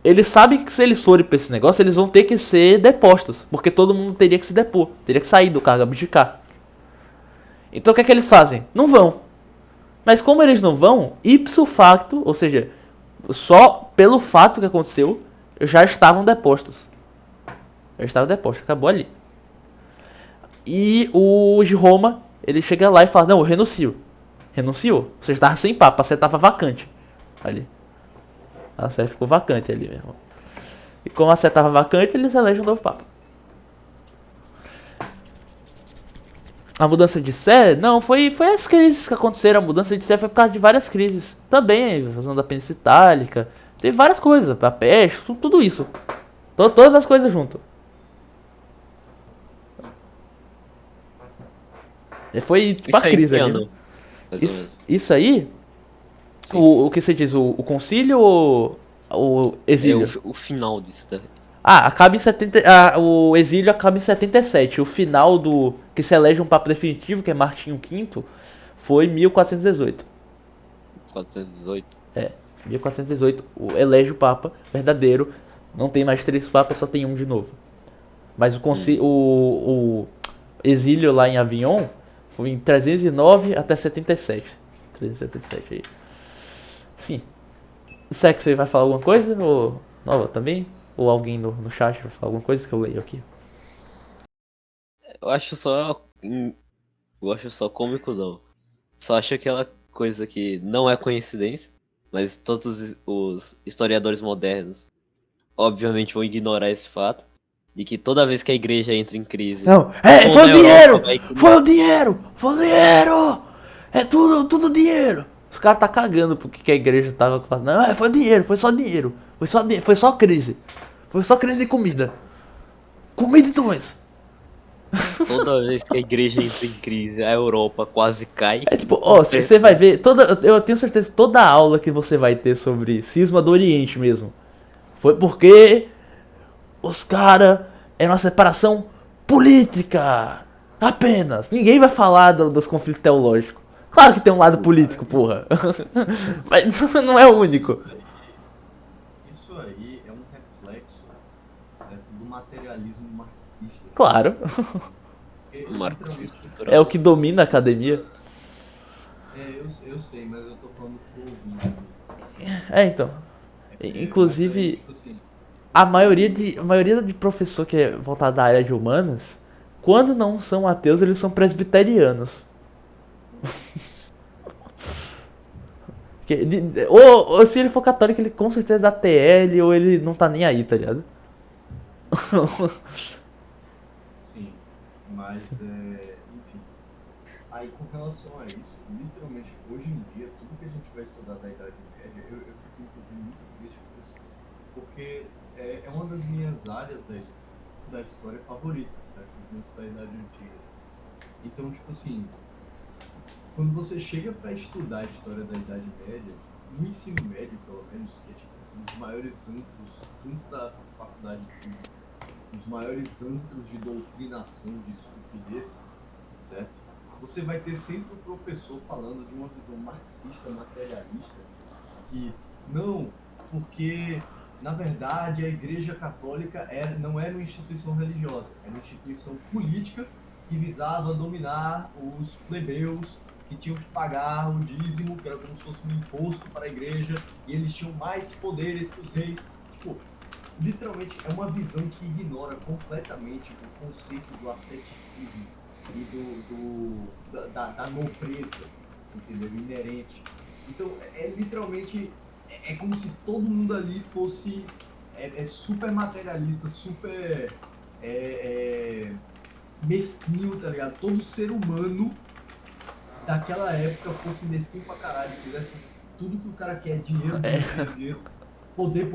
Speaker 1: eles sabem que se eles forem pra esse negócio, eles vão ter que ser depostos, porque todo mundo teria que se depor, teria que sair do cargo, abdicar. Então o que é que eles fazem? Não vão. Mas como eles não vão, ipso facto, ou seja, só pelo fato que aconteceu, já estavam depostos. Já estavam depostos, acabou ali. E o de Roma, ele chega lá e fala, não, eu renuncio. Renunciou. Você estava sem papa, você estava vacante. Ali. A Sé ficou vacante ali mesmo. E como a Sé estava vacante, eles elegem um novo papa. A mudança de Sé, não, foi as crises que aconteceram. A mudança de Sé foi por causa de várias crises. Também, a invasão da Península Itálica. Teve várias coisas, a peste, tudo isso. Todas as coisas junto. E foi tipo a crise ali. Né? Isso aí, o que você diz, o concílio ou o exílio?
Speaker 3: O final disso daí.
Speaker 1: Acaba em 70. O exílio acaba em 77. O final do. Que se elege um papa definitivo, que é Martinho V, foi 1418.
Speaker 3: 418?
Speaker 1: 1418. Elege o papa verdadeiro. Não tem mais 3 papas, só tem um de novo. Mas o exílio lá em Avignon foi em 309 até 77. 377 aí. Sim. Será que você vai falar alguma coisa? Ou Nova também? Ou alguém no chat vai falar alguma coisa que eu leio aqui?
Speaker 3: Eu acho só cômico não. Só acho aquela coisa que não é coincidência, mas todos os historiadores modernos obviamente vão ignorar esse fato. E que toda vez que a igreja entra em crise.
Speaker 1: Não, foi o dinheiro! Foi o dinheiro! Foi o dinheiro! É tudo dinheiro! Os caras tá cagando porque que a igreja tava fazendo. Não, foi dinheiro, foi só dinheiro. Foi só crise. Foi só crise de comida. Comida e doença.
Speaker 3: Toda vez que a igreja entra em crise, a Europa quase cai.
Speaker 1: Tipo, você vai ver. Eu tenho certeza que toda aula que você vai ter sobre cisma do Oriente mesmo. Foi porque os caras é uma separação política. Apenas. Ninguém vai falar dos conflitos teológicos. Claro que tem um lado político, porra. Mas não é o único.
Speaker 2: Isso aí é um reflexo, certo, do materialismo marxista.
Speaker 1: Claro. É o que domina a academia.
Speaker 2: Eu sei, mas eu tô falando pro ouvinte.
Speaker 1: Então. Inclusive,
Speaker 2: Tipo assim,
Speaker 1: a maioria de professor que é voltado à área de humanas, quando não são ateus, eles são presbiterianos. Ou se ele for católico, ele com certeza dá TL, ou ele não tá nem aí, tá ligado?
Speaker 2: sim, mas enfim. Aí com relação a isso, literalmente hoje em dia, tudo que a gente vai estudar da Idade Média, eu fico inclusive muito triste com isso, porque é uma das minhas áreas da história favoritas, certo? Dentro da Idade Antiga. Então, tipo assim, quando você chega para estudar a história da Idade Média, no ensino médio, pelo menos, que é tipo, um dos maiores antros, junto da faculdade pública, um dos maiores antros de doutrinação, de estupidez, certo? Você vai ter sempre um professor falando de uma visão marxista, materialista, que não, porque na verdade a Igreja Católica não era uma instituição religiosa, era uma instituição política que visava dominar os plebeus que tinham que pagar o dízimo, que era como se fosse um imposto para a igreja, e eles tinham mais poderes que os reis. Tipo, literalmente é uma visão que ignora completamente o conceito do asceticismo e da nobreza, entendeu? Inerente. Então, literalmente, é como se todo mundo ali fosse super materialista, super mesquinho, tá ligado? Todo ser humano daquela época fosse mesquinho pra caralho, quisesse tudo que o cara quer, dinheiro, dinheiro, poder,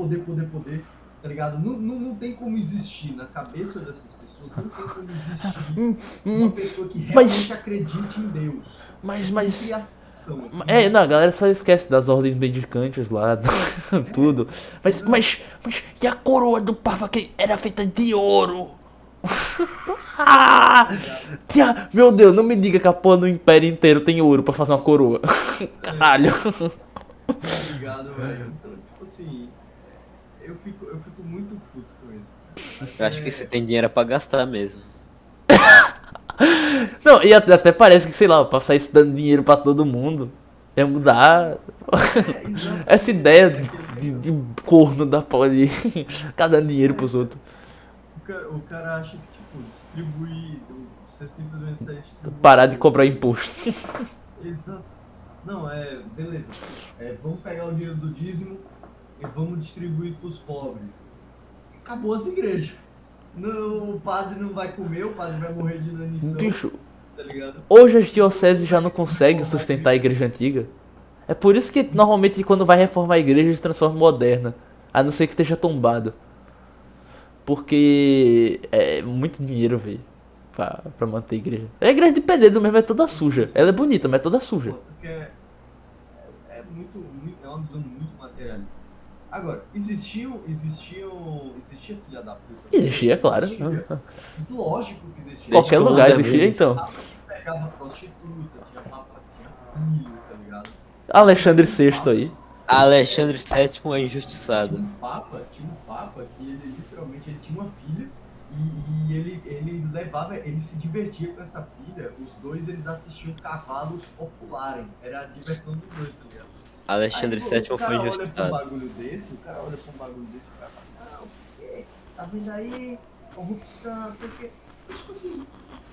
Speaker 2: tá ligado? Não tem como existir na cabeça dessas pessoas, não tem como existir uma pessoa que realmente acredite em Deus.
Speaker 1: Mas...
Speaker 2: Criação,
Speaker 1: não, a galera só esquece das ordens mendicantes lá, tudo. Mas e a coroa do Papa que era feita de ouro? Meu Deus, não me diga que a porra do Império inteiro tem ouro pra fazer uma coroa. Caralho.
Speaker 2: Obrigado, velho. Então, tipo assim, eu fico muito puto com isso.
Speaker 3: Eu acho que você tem dinheiro pra gastar mesmo.
Speaker 1: Não, e até parece que, sei lá, pra sair dando dinheiro pra todo mundo é mudar essa ideia de corno da porra de ficar dando dinheiro pros outros.
Speaker 2: O cara acha que, tipo, distribuir, você simplesmente sai distribuindo.
Speaker 1: Parar de cobrar imposto.
Speaker 2: Exato. Não, beleza. Vamos pegar o dinheiro do dízimo e vamos distribuir pros pobres. Acabou as igrejas. Não, o padre não vai comer, o padre vai morrer de inanição.
Speaker 1: Bicho,
Speaker 2: tá ligado?
Speaker 1: Hoje as dioceses já não conseguem sustentar a igreja antiga. É por isso que normalmente quando vai reformar a igreja se transforma em moderna. A não ser que esteja tombado. Porque é muito dinheiro, velho, pra manter a igreja. A igreja de pedreiro mesmo é toda suja. Ela é bonita, mas é toda suja.
Speaker 2: Porque é uma visão muito materialista. Agora, existia filha da puta?
Speaker 1: Existia, claro.
Speaker 2: Existia. Lógico que existia.
Speaker 1: Qualquer lugar existia, então.
Speaker 2: Pegava prostituta, tinha papa, tinha filho, tá ligado?
Speaker 1: Alexandre VI aí.
Speaker 3: Alexandre VII é injustiçado.
Speaker 2: Tinha um papa que ele literalmente tinha uma filha e ele se divertia com essa filha. Os dois eles assistiam cavalos popularem. Era a diversão dos dois, tá ligado?
Speaker 3: Alexandre VII foi
Speaker 2: O cara olha pra um
Speaker 3: injustiçado.
Speaker 2: bagulho desse, o cara fala, não, porque tá vendo aí, corrupção, não sei o quê. Tipo assim,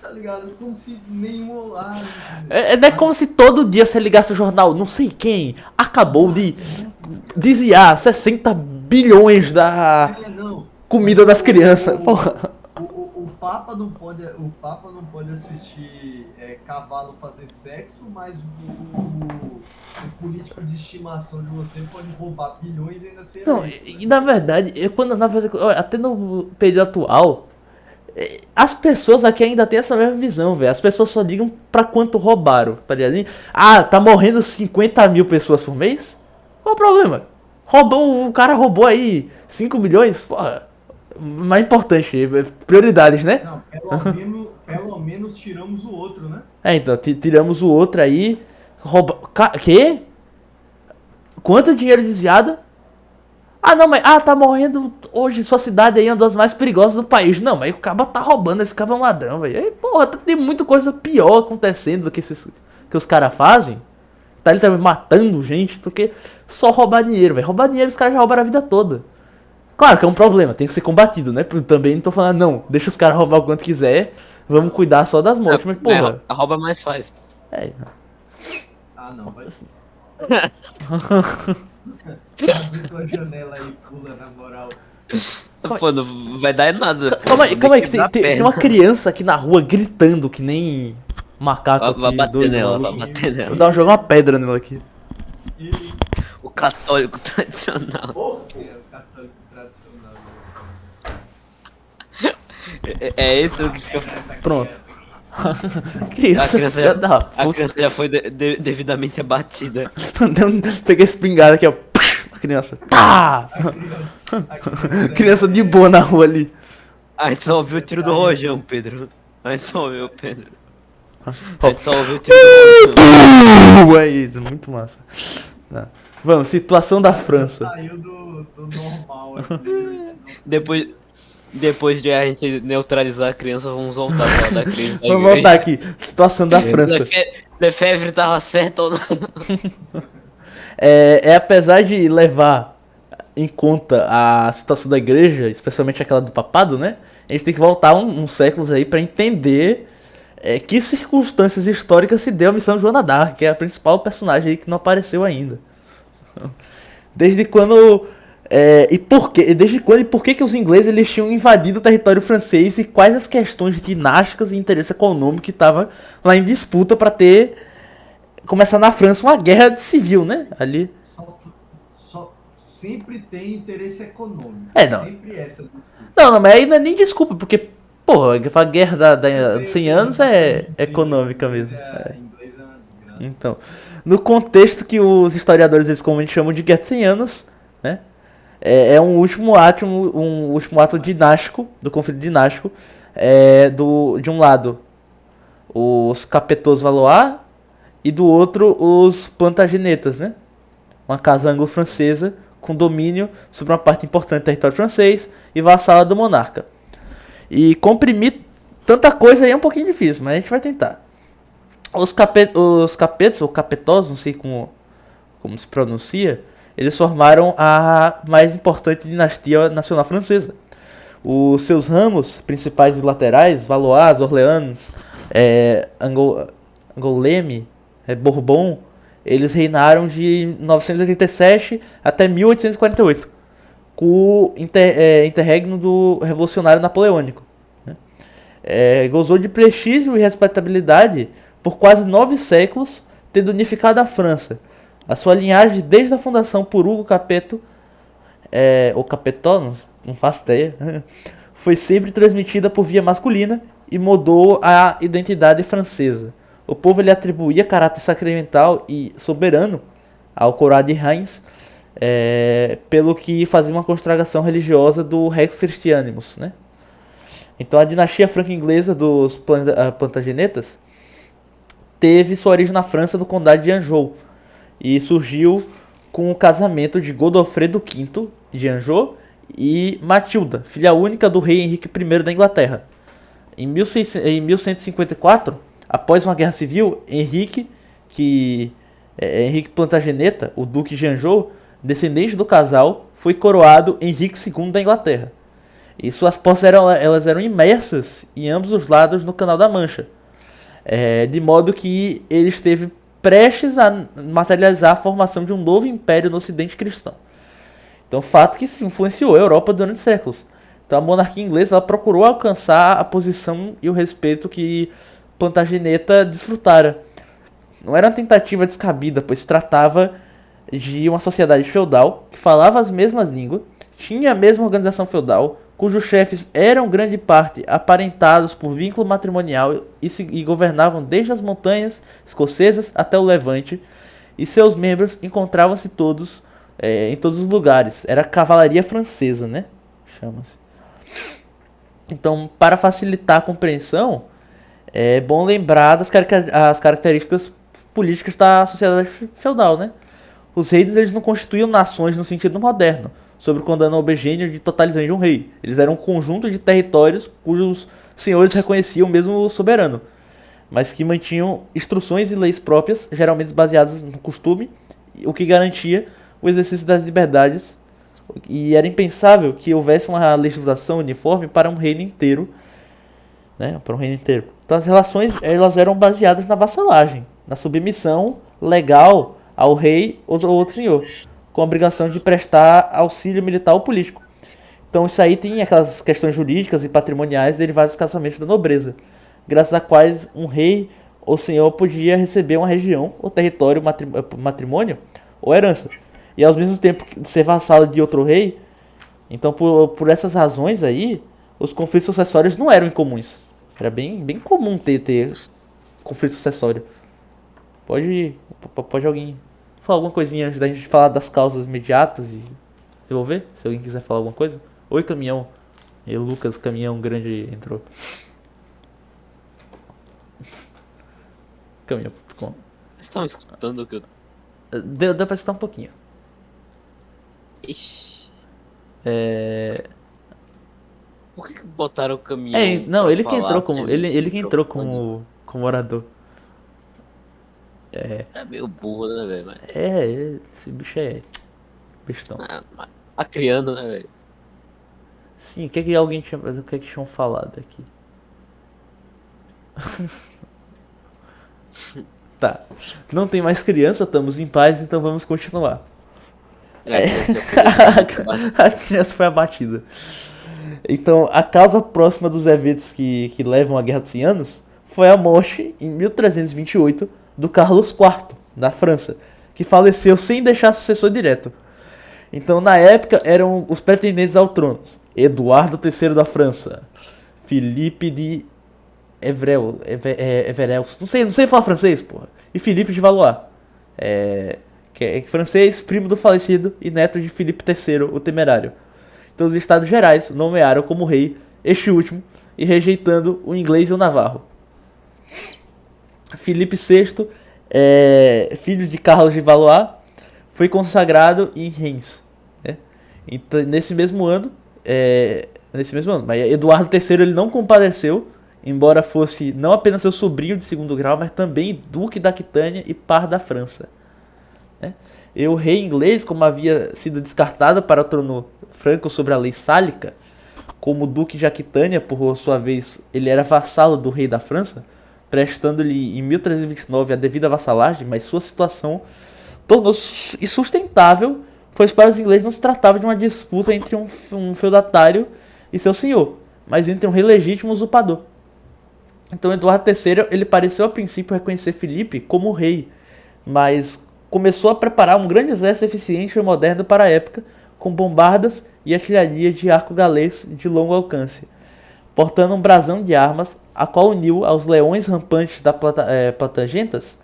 Speaker 2: tá ligado? Como se nenhum.
Speaker 1: Não é como se todo dia você ligasse o jornal, não sei quem acabou de desviar 60 bilhões da comida das crianças. Porra.
Speaker 2: O Papa não pode assistir cavalo fazer sexo, mas o político de estimação de você pode roubar bilhões e ainda ser.
Speaker 1: Não, e na verdade, até no período atual, as pessoas aqui ainda tem essa mesma visão, velho. As pessoas só ligam pra quanto roubaram, tá ligado? Tá morrendo 50 mil pessoas por mês? Qual o problema? O cara roubou aí 5 milhões? Porra, mais importante, prioridades, né?
Speaker 2: Não, pelo menos tiramos o outro, né?
Speaker 1: Então, tiramos o outro aí. Quê? Quanto dinheiro desviado? Não, mas tá morrendo hoje, sua cidade aí é uma das mais perigosas do país. Não, mas o cara tá roubando, esse cara é um ladrão, velho. Aí, porra, tem muita coisa pior acontecendo do que os caras fazem. Tá literalmente matando gente do que só roubar dinheiro, velho. Roubar dinheiro os caras já roubaram a vida toda. Claro que é um problema, tem que ser combatido, né? Também não tô falando, não, deixa os caras roubar o quanto quiser, vamos cuidar só das mortes, mas porra.
Speaker 3: A rouba mais faz.
Speaker 2: Não, vai. Abre tua janela aí, pula, na moral.
Speaker 3: Pô, não vai dar nada.
Speaker 1: Calma aí, que tem uma criança aqui na rua gritando que nem macaco aqui.
Speaker 3: Vai bater nela.
Speaker 1: Vou dar jogar uma pedra nela aqui.
Speaker 3: O católico tradicional.
Speaker 2: O católico tradicional.
Speaker 3: É esse o que fica.
Speaker 1: Pronto. Que isso? Filha da
Speaker 3: A
Speaker 1: puta.
Speaker 3: criança já foi devidamente abatida.
Speaker 1: Peguei esse espingarda aqui, ó. A criança. Tá!
Speaker 2: A criança,
Speaker 1: Criança de boa na rua ali.
Speaker 3: A gente só ouviu o tiro do rojão, Pedro. A gente só ouviu, Pedro. A
Speaker 1: Ó.
Speaker 3: gente só ouviu o tiro do rojão.
Speaker 1: É isso, muito massa. Tá. Vamos, situação da França.
Speaker 2: saiu do normal aqui.
Speaker 3: Depois de a gente neutralizar a criança, vamos voltar pra falar da criança.
Speaker 1: Vamos voltar aqui. Situação da França.
Speaker 3: Lefebvre tava certo ou não?
Speaker 1: Apesar de levar em conta a situação da igreja, especialmente aquela do papado, né? A gente tem que voltar uns séculos aí pra entender que circunstâncias históricas se deu a missão de Joana d'Arc, que é a principal personagem aí que não apareceu ainda. Desde quando e por que os ingleses eles tinham invadido o território francês e quais as questões dinásticas e interesse econômico que estavam lá em disputa para começar na França uma guerra civil, né? Ali.
Speaker 2: Só sempre tem interesse econômico.
Speaker 1: Não.
Speaker 2: Sempre essa disputa.
Speaker 1: Não, mas aí não é nem desculpa, porque, porra, a guerra dos 100 anos é econômica mesmo.
Speaker 2: Inglês é uma desgraça.
Speaker 1: Então, no contexto que os historiadores eles comumente chamam de Guerra de 100 anos, né? É um último ato dinástico, do conflito dinástico, de um lado os Capetos Valois e do outro os Plantagenetas, né? Uma casa anglo-francesa com domínio sobre uma parte importante do território francês e vassala do monarca. E comprimir tanta coisa aí é um pouquinho difícil, mas a gente vai tentar. Os capetos, ou capetos, não sei como se pronuncia, eles formaram a mais importante dinastia nacional francesa. Os seus ramos principais e laterais, Valois, Orleans, Angoulême, Bourbon, eles reinaram de 987 até 1848, com o interregno do revolucionário napoleônico. Né? Gozou de prestígio e respeitabilidade por quase 9 séculos, tendo unificado a França. A sua linhagem, desde a fundação por Hugo Capeto, ou Capetó, não faço ideia, foi sempre transmitida por via masculina e mudou a identidade francesa. O povo ele atribuía caráter sacramental e soberano ao coroado de Reims, pelo que fazia uma consagração religiosa do Rex Christianimus. Né? Então a dinastia franco-inglesa dos Plantagenetas teve sua origem na França, no condado de Anjou, e surgiu com o casamento de Godofredo V de Anjou e Matilda, filha única do rei Henrique I da Inglaterra. Em 1154, após uma guerra civil, Henrique Plantageneta, o duque de Anjou, descendente do casal, foi coroado Henrique II da Inglaterra. E suas posses eram imersas em ambos os lados no Canal da Mancha, de modo que ele esteve prestes a materializar a formação de um novo império no ocidente cristão. Então, fato que se influenciou a Europa durante séculos. Então, a monarquia inglesa ela procurou alcançar a posição e o respeito que Plantageneta desfrutara. Não era uma tentativa descabida, pois se tratava de uma sociedade feudal que falava as mesmas línguas, tinha a mesma organização feudal, cujos chefes eram grande parte aparentados por vínculo matrimonial e governavam desde as montanhas escocesas até o Levante, e seus membros encontravam-se todos em todos os lugares. Era a cavalaria francesa, né? Chama-se. Então, para facilitar a compreensão, é bom lembrar as características políticas da sociedade feudal, né? Os reis eles não constituíam nações no sentido moderno, sob o comando homogêneo de totalizante de um rei. Eles eram um conjunto de territórios cujos senhores reconheciam mesmo o soberano, mas que mantinham instruções e leis próprias, geralmente baseadas no costume, o que garantia o exercício das liberdades, e era impensável que houvesse uma legislação uniforme para um reino inteiro, né? Então as relações elas eram baseadas na vassalagem, na submissão legal ao rei ou outro senhor, com a obrigação de prestar auxílio militar ou político. Então isso aí tem aquelas questões jurídicas e patrimoniais derivadas dos casamentos da nobreza, graças a quais um rei ou senhor podia receber uma região ou território, matrimônio ou herança, e ao mesmo tempo ser vassalo de outro rei. Então por essas razões aí, os conflitos sucessórios não eram incomuns. Era bem comum ter conflito sucessório. Pode alguém falar alguma coisinha antes da gente falar das causas imediatas e desenvolver? Se alguém quiser falar alguma coisa. Oi, caminhão. E o Lucas, caminhão grande, entrou. Caminhão.
Speaker 3: Vocês estavam escutando o que eu...
Speaker 1: Deu pra escutar um pouquinho.
Speaker 3: Ixi,
Speaker 1: É...
Speaker 3: por que botaram o caminhão
Speaker 1: não,
Speaker 3: pra
Speaker 1: ele que
Speaker 3: falar
Speaker 1: entrou
Speaker 3: sem
Speaker 1: como. Ele que entrou
Speaker 3: microfone?
Speaker 1: como orador.
Speaker 3: É meio burro, né, velho? Mas...
Speaker 1: Esse bicho é bestão.
Speaker 3: mas tá criando, né, velho?
Speaker 1: Sim, o que é que alguém tinha. O que é que tinham falado aqui? Tá. Não tem mais criança, estamos em paz, então vamos continuar. A criança foi abatida. Então, a causa próxima dos eventos que levam à Guerra dos 100 Anos foi a morte, em 1328, do Carlos IV, da França, que faleceu sem deixar sucessor direto. Então, na época, eram os pretendentes ao trono: Eduardo III da França, Filipe de Everels, não sei falar francês, porra, e Filipe de Valois, que é francês, primo do falecido e neto de Filipe III, o Temerário. Então, os Estados Gerais nomearam como rei este último e rejeitando o inglês e o navarro. Filipe VI, filho de Carlos de Valois, foi consagrado em Reims, né? Então, nesse mesmo ano, mas Eduardo III ele não compadeceu, embora fosse não apenas seu sobrinho de segundo grau, mas também duque da Aquitânia e par da França, né? E o rei inglês, como havia sido descartado para o trono franco sobre a lei sálica, como duque de Aquitânia, por sua vez, ele era vassalo do rei da França, prestando-lhe em 1329 a devida vassalagem, mas sua situação tornou-se insustentável, pois para os ingleses não se tratava de uma disputa entre um feudatário e seu senhor, mas entre um rei legítimo e um usurpador. Então Eduardo III ele pareceu a princípio reconhecer Filipe como rei, mas começou a preparar um grande exército eficiente e moderno para a época, com bombardas e artilharia de arco galês de longo alcance, portando um brasão de armas, a qual uniu aos leões rampantes da Plantagenetas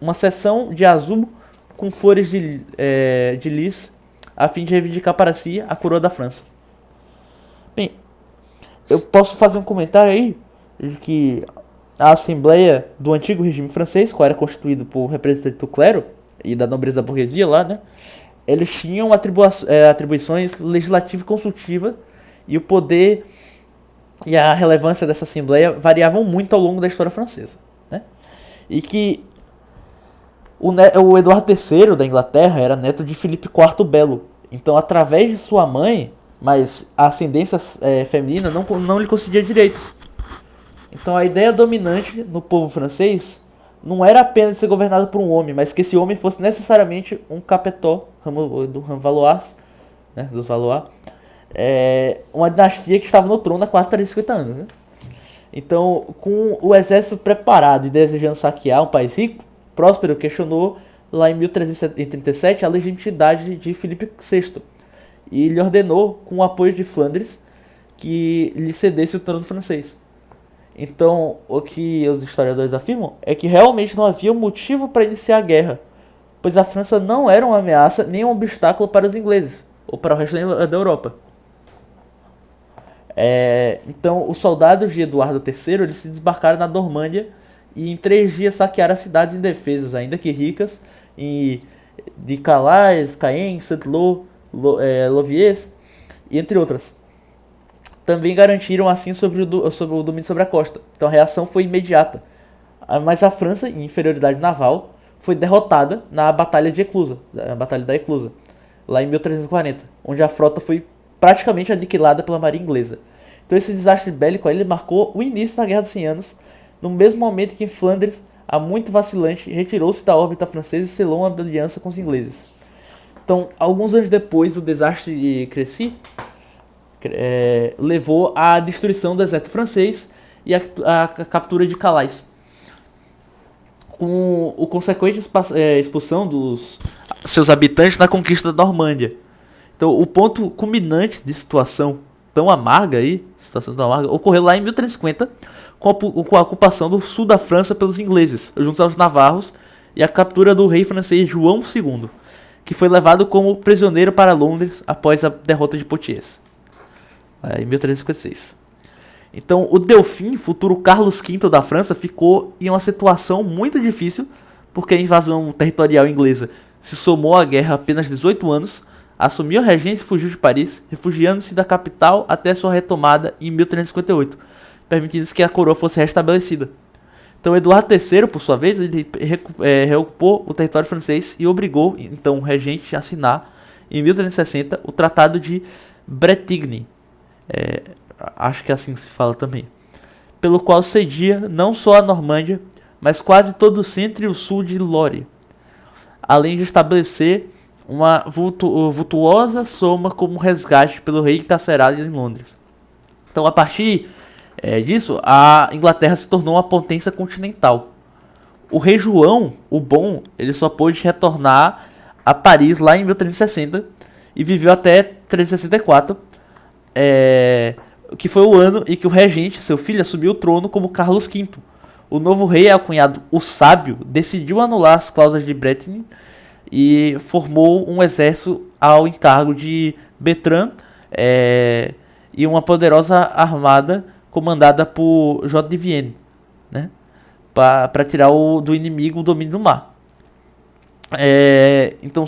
Speaker 1: uma seção de azul com flores de lis, a fim de reivindicar para si a coroa da França. Bem, eu posso fazer um comentário aí de que a Assembleia do antigo regime francês, qual era constituído por representantes do clero e da nobreza da burguesia lá, né? Eles tinham atribuições legislativa e consultiva, e o poder e a relevância dessa Assembleia variavam muito ao longo da história francesa, né? E que o Eduardo III da Inglaterra era neto de Filipe IV o Belo. Então, através de sua mãe, mas a ascendência feminina não lhe concedia direitos. Então a ideia dominante no povo francês não era apenas ser governado por um homem, mas que esse homem fosse necessariamente um capetó do Valois, né, dos Valois, uma dinastia que estava no trono há quase 350 anos. Né? Então, com o exército preparado e desejando saquear um país rico, Próspero questionou lá em 1337 a legitimidade de Filipe VI e lhe ordenou, com o apoio de Flandres, que lhe cedesse o trono francês. Então, o que os historiadores afirmam é que realmente não havia motivo para iniciar a guerra, pois a França não era uma ameaça nem um obstáculo para os ingleses, ou para o resto da Europa. Então, os soldados de Eduardo III eles se desbarcaram na Normândia e em 3 dias saquearam as cidades indefesas, ainda que ricas, de Calais, Caen, Saint-Lô, Louviers, entre outras. Também garantiram assim sobre o domínio sobre a costa. Então a reação foi imediata. Mas a França, em inferioridade naval, foi derrotada na Batalha de Eclusa, a Batalha da Eclusa, lá em 1340, onde a frota foi praticamente aniquilada pela marinha inglesa. Então esse desastre bélico aí, ele marcou o início da Guerra dos 100 Anos, no mesmo momento que em Flandres, a muito vacilante, retirou-se da órbita francesa e selou uma aliança com os ingleses. Então, alguns anos depois, o desastre de Crécy levou à destruição do exército francês e à captura de Calais, com o consequente expulsão dos seus habitantes na conquista da Normândia. Então, o ponto culminante de situação tão amarga aí, ocorreu lá em 1350, com a ocupação do sul da França pelos ingleses, juntos aos navarros, e a captura do rei francês João II, que foi levado como prisioneiro para Londres após a derrota de Poitiers, em 1356. Então, o Delfim, futuro Carlos V da França, ficou em uma situação muito difícil, porque a invasão territorial inglesa se somou à guerra há apenas 18 anos, assumiu a regência e fugiu de Paris, refugiando-se da capital até sua retomada em 1358, permitindo que a coroa fosse restabelecida. Então, Eduardo III, por sua vez, ele reocupou o território francês e obrigou, então, o regente a assinar, em 1360, o Tratado de Bretigny, acho que é assim que se fala também, pelo qual cedia não só a Normândia, mas quase todo o centro e o sul de Loire, além de estabelecer uma vultuosa soma como resgate pelo rei encarcerado em Londres. Então, a partir disso, a Inglaterra se tornou uma potência continental. O rei João, o Bom, ele só pôde retornar a Paris lá em 1360 e viveu até 1364, que foi o ano em que o regente, seu filho, assumiu o trono como Carlos V. O novo rei, alcunhado o Sábio, decidiu anular as cláusulas de Bretigny e formou um exército ao encargo de Bertrand e uma poderosa armada comandada por J. de Vienne, né, para tirar do inimigo o domínio do mar. Então,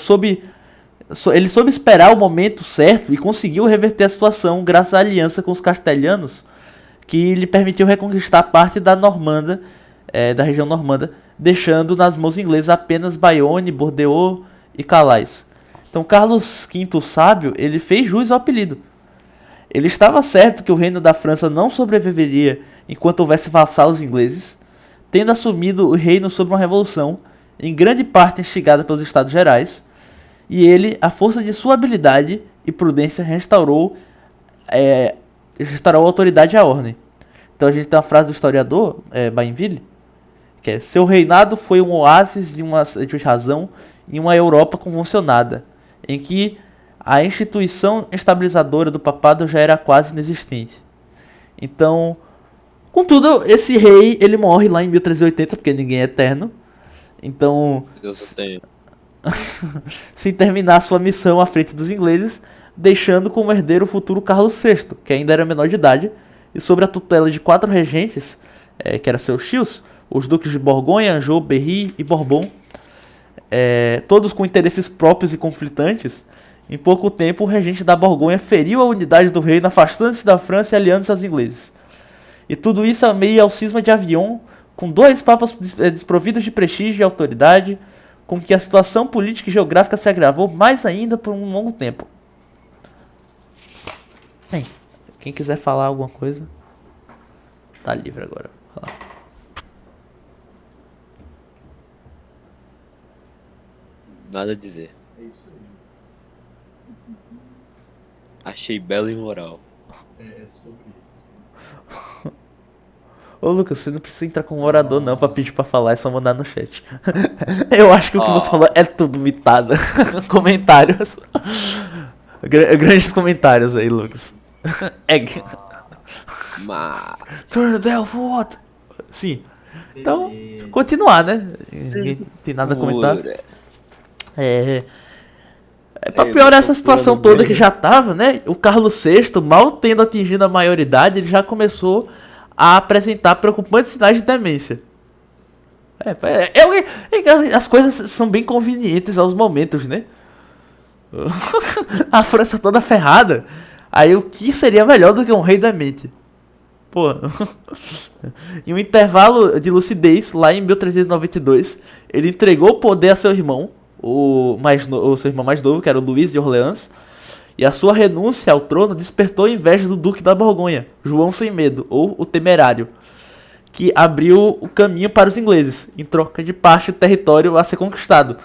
Speaker 1: ele soube esperar o momento certo e conseguiu reverter a situação graças à aliança com os castelhanos, que lhe permitiu reconquistar parte da Normanda, da região normanda, deixando nas mãos inglesas apenas Bayonne, Bordeaux e Calais. Então, Carlos V o Sábio, ele fez jus ao apelido. Ele estava certo que o reino da França não sobreviveria enquanto houvesse vassalos ingleses, tendo assumido o reino sob uma revolução, em grande parte instigada pelos Estados Gerais, e ele, à força de sua habilidade e prudência, restaurou a autoridade e a ordem. Então a gente tem uma frase do historiador Bainville, que é: seu reinado foi um oásis de razão em uma Europa convulsionada, em que a instituição estabilizadora do papado já era quase inexistente. Então, contudo, esse rei, ele morre lá em 1380, porque ninguém é eterno. Então,
Speaker 3: Deus tenho.
Speaker 1: sem terminar sua missão à frente dos ingleses, deixando como herdeiro o futuro Carlos VI, que ainda era menor de idade, e sob a tutela de 4 regentes, que eram seus tios, os duques de Borgonha, Anjou, Berry e Bourbon, todos com interesses próprios e conflitantes. Em pouco tempo, o regente da Borgonha feriu a unidade do reino, afastando-se da França e aliando-se aos ingleses. E tudo isso a meio ao cisma de Avion, com 2 papas desprovidos de prestígio e autoridade, com que a situação política e geográfica se agravou mais ainda por um longo tempo. Bem, quem quiser falar alguma coisa, tá livre agora. Vai lá.
Speaker 3: Nada a dizer.
Speaker 2: É isso aí.
Speaker 3: Achei belo e moral.
Speaker 2: É sobre isso.
Speaker 1: Ô Lucas, você não precisa entrar como orador não pra pedir pra falar, é só mandar no chat. Eu acho que o que você falou é tudo mitado. Comentários. Grandes comentários aí, Lucas. Turn the for what? Sim. Então, continuar, né? Ninguém tem nada a comentar. Pra piorar essa situação toda que já tava, né? O Carlos VI, mal tendo atingido a maioridade, ele já começou a apresentar preocupantes sinais de demência. As coisas são bem convenientes aos momentos, né? A França toda ferrada. Aí o que seria melhor do que um rei demente? Pô. Em um intervalo de lucidez, lá em 1392, ele entregou o poder a seu irmão, seu irmão mais novo, que era o Luís de Orleans, e a sua renúncia ao trono despertou a inveja do Duque da Borgonha, João Sem Medo, ou o Temerário, que abriu o caminho para os ingleses, em troca de parte do território a ser conquistado.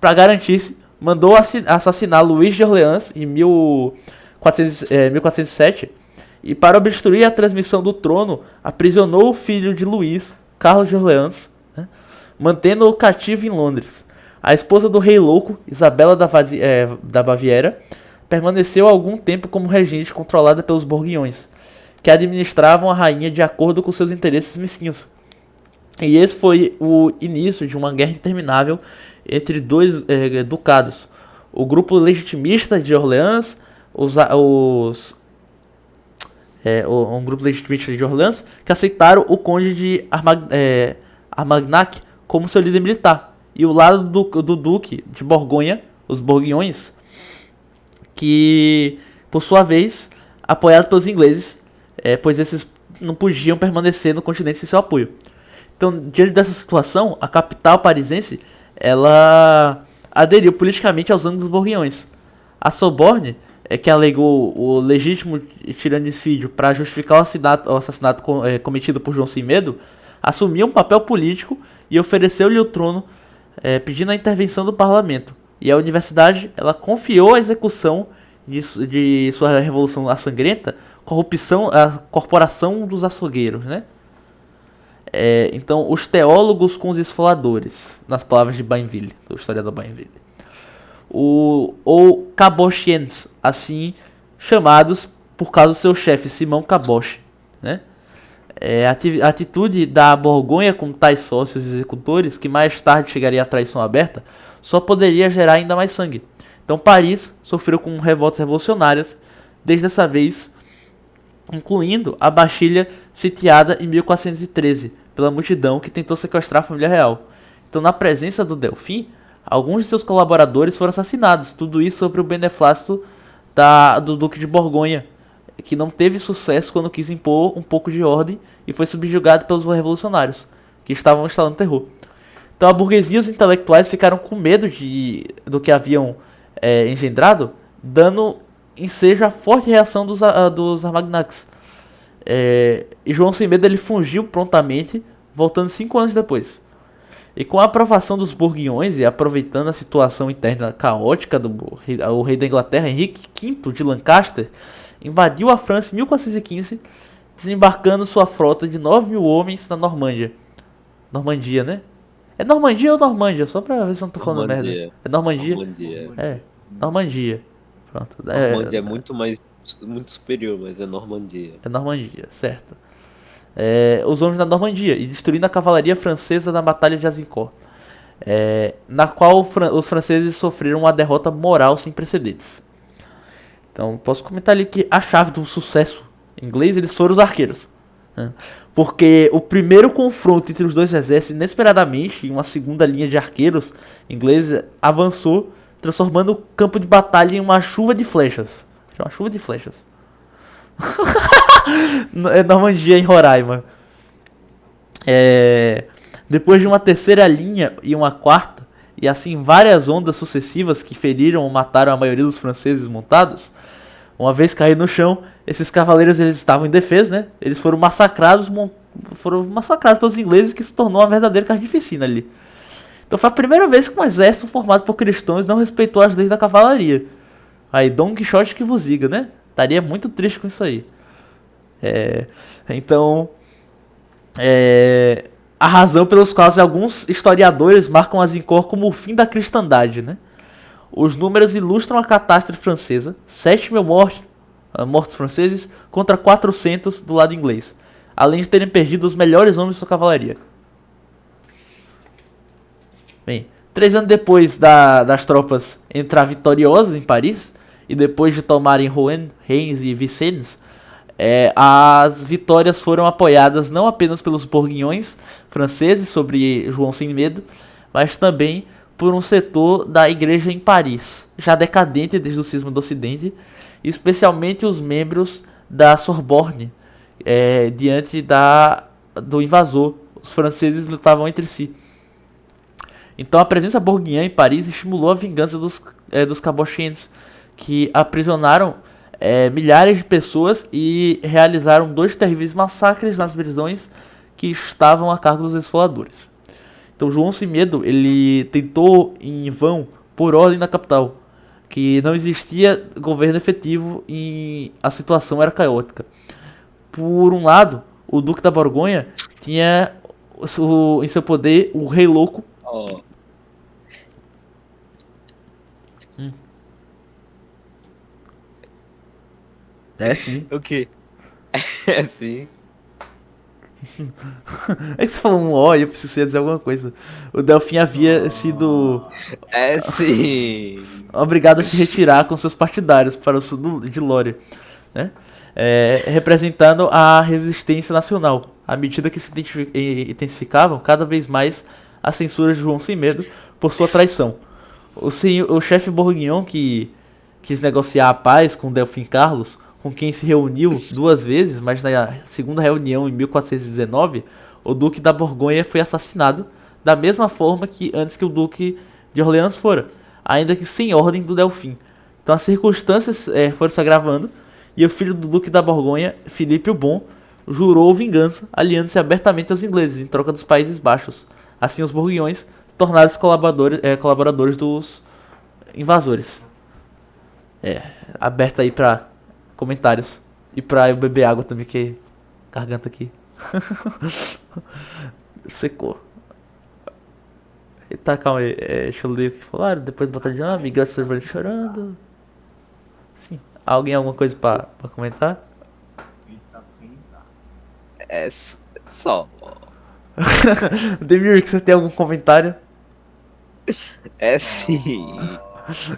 Speaker 1: Para garantir-se, mandou assassinar Luís de Orleans em 1407, e para obstruir a transmissão do trono, aprisionou o filho de Luís, Carlos de Orleans, né, mantendo-o cativo em Londres. A esposa do rei louco, Isabela da Baviera, permaneceu algum tempo como regente controlada pelos Borguiões, que administravam a rainha de acordo com seus interesses mesquinhos. E esse foi o início de uma guerra interminável entre dois ducados. O grupo legitimista de Orleans, um grupo legitimista de Orleans, que aceitaram o conde de Armagnac como seu líder militar. E o lado do duque de Borgonha, os Borguiões, que, por sua vez, apoiados pelos ingleses, pois esses não podiam permanecer no continente sem seu apoio. Então, diante dessa situação, a capital parisense, ela aderiu politicamente aos ânimos dos Borguiões. A Sorbonne, que alegou o legítimo tiranicídio para justificar o assassinato cometido por João Sem Medo, assumiu um papel político e ofereceu-lhe o trono, pedindo a intervenção do parlamento. E a universidade, ela confiou a execução de sua revolução à sangrenta, à corporação dos açougueiros, né? Então, os teólogos com os esfoladores, nas palavras de Bainville, do historiador Bainville. Ou cabochiens, assim chamados por causa do seu chefe, Simão Caboche, né? A atitude da Borgonha com tais sócios executores, que mais tarde chegaria à traição aberta, só poderia gerar ainda mais sangue. Então Paris sofreu com revoltas revolucionárias, desde essa vez, incluindo a Bastilha sitiada em 1413, pela multidão que tentou sequestrar a família real. Então, na presença do Delfim, alguns de seus colaboradores foram assassinados. Tudo isso sobre o beneplácito do Duque de Borgonha, que não teve sucesso quando quis impor um pouco de ordem e foi subjugado pelos revolucionários, que estavam instalando terror. Então a burguesia e os intelectuais ficaram com medo do que haviam engendrado, dando ensejo à forte reação dos Armagnacs. E João Sem Medo ele fugiu prontamente, voltando 5 anos depois. E com a aprovação dos Borguiões e aproveitando a situação interna caótica o rei da Inglaterra, Henrique V de Lancaster, invadiu a França em 1415, desembarcando sua frota de 9.000 homens na Normandia, né? É Normandia ou Normândia? Só pra ver se eu não tô falando merda. É Normandia? Normandia. Pronto.
Speaker 3: Normandia é muito superior, mas é Normandia.
Speaker 1: É Normandia, certo. Os homens da Normandia e destruindo a cavalaria francesa na Batalha de Azincourt, na qual os franceses sofreram uma derrota moral sem precedentes. Então, posso comentar ali que a chave do sucesso inglês eles foram os arqueiros, né? Porque o primeiro confronto entre os dois exércitos, inesperadamente, em uma segunda linha de arqueiros ingleses, avançou, transformando o campo de batalha em uma chuva de flechas. Uma chuva de flechas. Normandia, em Roraima. Depois de uma terceira linha e uma quarta, e assim várias ondas sucessivas que feriram ou mataram a maioria dos franceses montados, uma vez caídos no chão, esses cavaleiros eles estavam em defesa, né? Eles foram massacrados pelos ingleses, que se tornou uma verdadeira carnificina ali. Então foi a primeira vez que um exército formado por cristãos não respeitou as leis da cavalaria. Aí Dom Quixote que vos diga, né? Estaria muito triste com isso aí. Então, a razão pelos quais alguns historiadores marcam Azincourt como o fim da cristandade, né? Os números ilustram a catástrofe francesa: 7.000 mortos franceses contra 400 do lado inglês, além de terem perdido os melhores homens de sua cavalaria. Bem, 3 anos depois das tropas entrar vitoriosas em Paris, e depois de tomarem Rouen, Reims e Vincennes, as vitórias foram apoiadas não apenas pelos Borguiões franceses sobre João Sem Medo, mas também por um setor da igreja em Paris, já decadente desde o cisma do Ocidente, especialmente os membros da Sorbonne, diante do invasor. Os franceses lutavam entre si. Então a presença borguiã em Paris estimulou a vingança dos cabochiens, que aprisionaram milhares de pessoas e realizaram 2 terríveis massacres nas prisões que estavam a cargo dos esfoladores. Então João Sem Medo ele tentou em vão pôr ordem na capital, que não existia governo efetivo e a situação era caótica. Por um lado, o Duque da Borgonha tinha em seu poder o Rei Louco. É sim.
Speaker 3: O quê? É sim.
Speaker 1: É que você falou um ó e eu preciso dizer alguma coisa. O Delfim havia sido
Speaker 3: É sim.
Speaker 1: obrigado a se retirar com seus partidários para o sul de Lória, né? Representando a resistência nacional, à medida que se intensificavam cada vez mais as censuras de João Sem Medo por sua traição. O chefe Bourguignon, que quis negociar a paz com Delfim Carlos, com quem se reuniu 2 vezes, mas na segunda reunião em 1419, o Duque da Borgonha foi assassinado da mesma forma que antes que o Duque de Orleans fora, ainda que sem ordem do Delfim. Então as circunstâncias foram se agravando e o filho do Duque da Borgonha, Filipe o Bom, jurou vingança, aliando-se abertamente aos ingleses em troca dos Países Baixos. Assim, os Borguignões tornaram-se colaboradores dos invasores. Aberto aí pra comentários. E pra eu beber água também, que garganta aqui. Secou. Tá, calma aí. Deixa eu ler o que falaram. Depois do batalhão, amiga cerveja chorando. Sim. Alguma coisa pra comentar?
Speaker 2: Ele tá sem usar.
Speaker 3: É só.
Speaker 1: Demir, você tem algum comentário?
Speaker 3: É sim.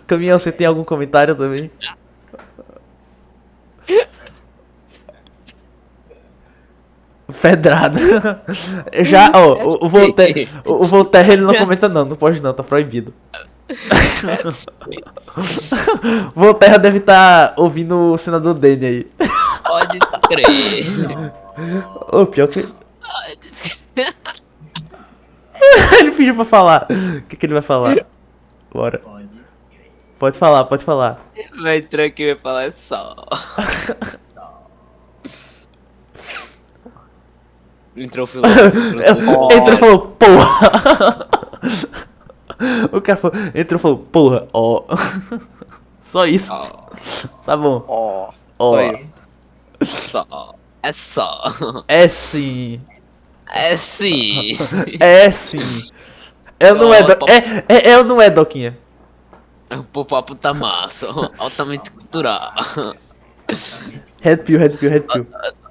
Speaker 1: Caminhão, você tem algum comentário também? Pedrada. Já, ó, o Voltaire ele não comenta não pode não, tá proibido. Voltaire deve estar ouvindo o senador Dene aí.
Speaker 3: Pode crer.
Speaker 1: Ô, pior que... Ele pediu pra falar. O que ele vai falar? Bora.
Speaker 2: Pode escrever.
Speaker 1: Pode falar.
Speaker 3: Vai tranquilo, vai falar só.
Speaker 2: Só.
Speaker 3: Entrou o filósofo.
Speaker 1: Entrou e falou, porra. O cara entrou e falou, porra, ó. Só isso. Tá bom.
Speaker 3: Ó.
Speaker 1: Ó.
Speaker 3: Só. É só.
Speaker 1: É sim.
Speaker 3: É sim.
Speaker 1: É sim. É ou não é, Doquinha?
Speaker 3: O papo tá massa. Altamente cultural.
Speaker 1: Red Pill.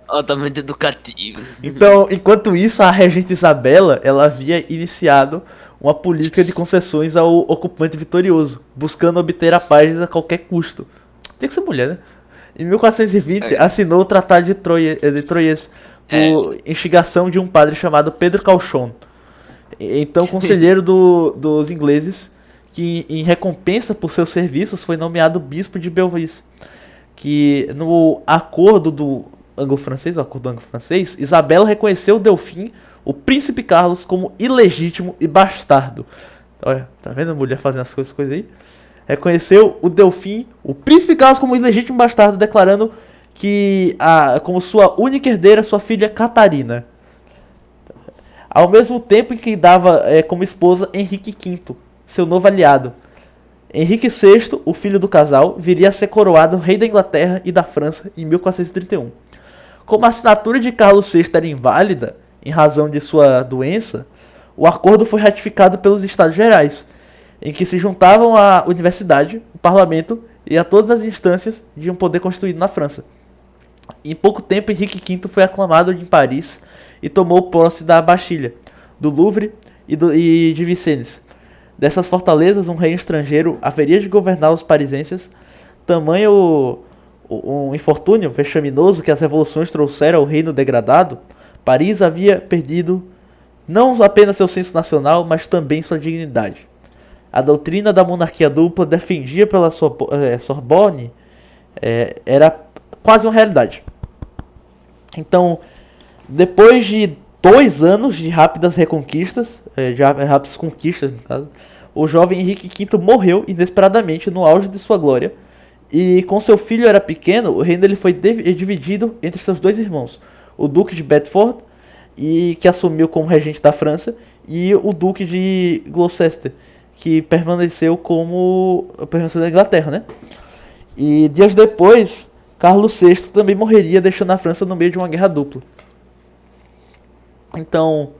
Speaker 3: Altamente educativo.
Speaker 1: Então, enquanto isso, a regente Isabela, ela havia iniciado uma política de concessões ao ocupante vitorioso, buscando obter a paz a qualquer custo. Tem que ser mulher, né? Em 1420, assinou o Tratado de Troyes, por instigação de um padre chamado Pedro Cauchon, então conselheiro dos ingleses, que em recompensa por seus serviços foi nomeado bispo de Belvis, que no acordo anglo-francês, Isabela reconheceu o Delfim, o príncipe Carlos, como ilegítimo e bastardo. Olha, tá vendo a mulher fazendo as coisas aí? Reconheceu o Delfim, o príncipe Carlos, como ilegítimo bastardo, declarando que como sua única herdeira, sua filha Catarina. Ao mesmo tempo em que dava como esposa Henrique V, seu novo aliado. Henrique VI, o filho do casal, viria a ser coroado rei da Inglaterra e da França em 1431. Como a assinatura de Carlos VI era inválida, em razão de sua doença, o acordo foi ratificado pelos Estados Gerais, em que se juntavam a universidade, o parlamento e a todas as instâncias de um poder constituído na França. Em pouco tempo, Henrique V foi aclamado em Paris e tomou posse da Bastilha, do Louvre e de Vincennes. Dessas fortalezas, um rei estrangeiro haveria de governar os parisenses, tamanho um infortúnio vexaminoso que as revoluções trouxeram ao reino degradado. Paris havia perdido não apenas seu senso nacional, mas também sua dignidade. A doutrina da monarquia dupla, defendida pela Sorbonne, era quase uma realidade. Então, depois de 2 anos de rápidas reconquistas, rápidas conquistas no caso, o jovem Henrique V morreu inesperadamente no auge de sua glória, e com seu filho era pequeno, o reino dele foi dividido entre seus 2 irmãos, o Duque de Bedford, que assumiu como regente da França, e o Duque de Gloucester, que permaneceu na Inglaterra, né? E dias depois, Carlos VI também morreria, deixando a França no meio de uma guerra dupla. Então,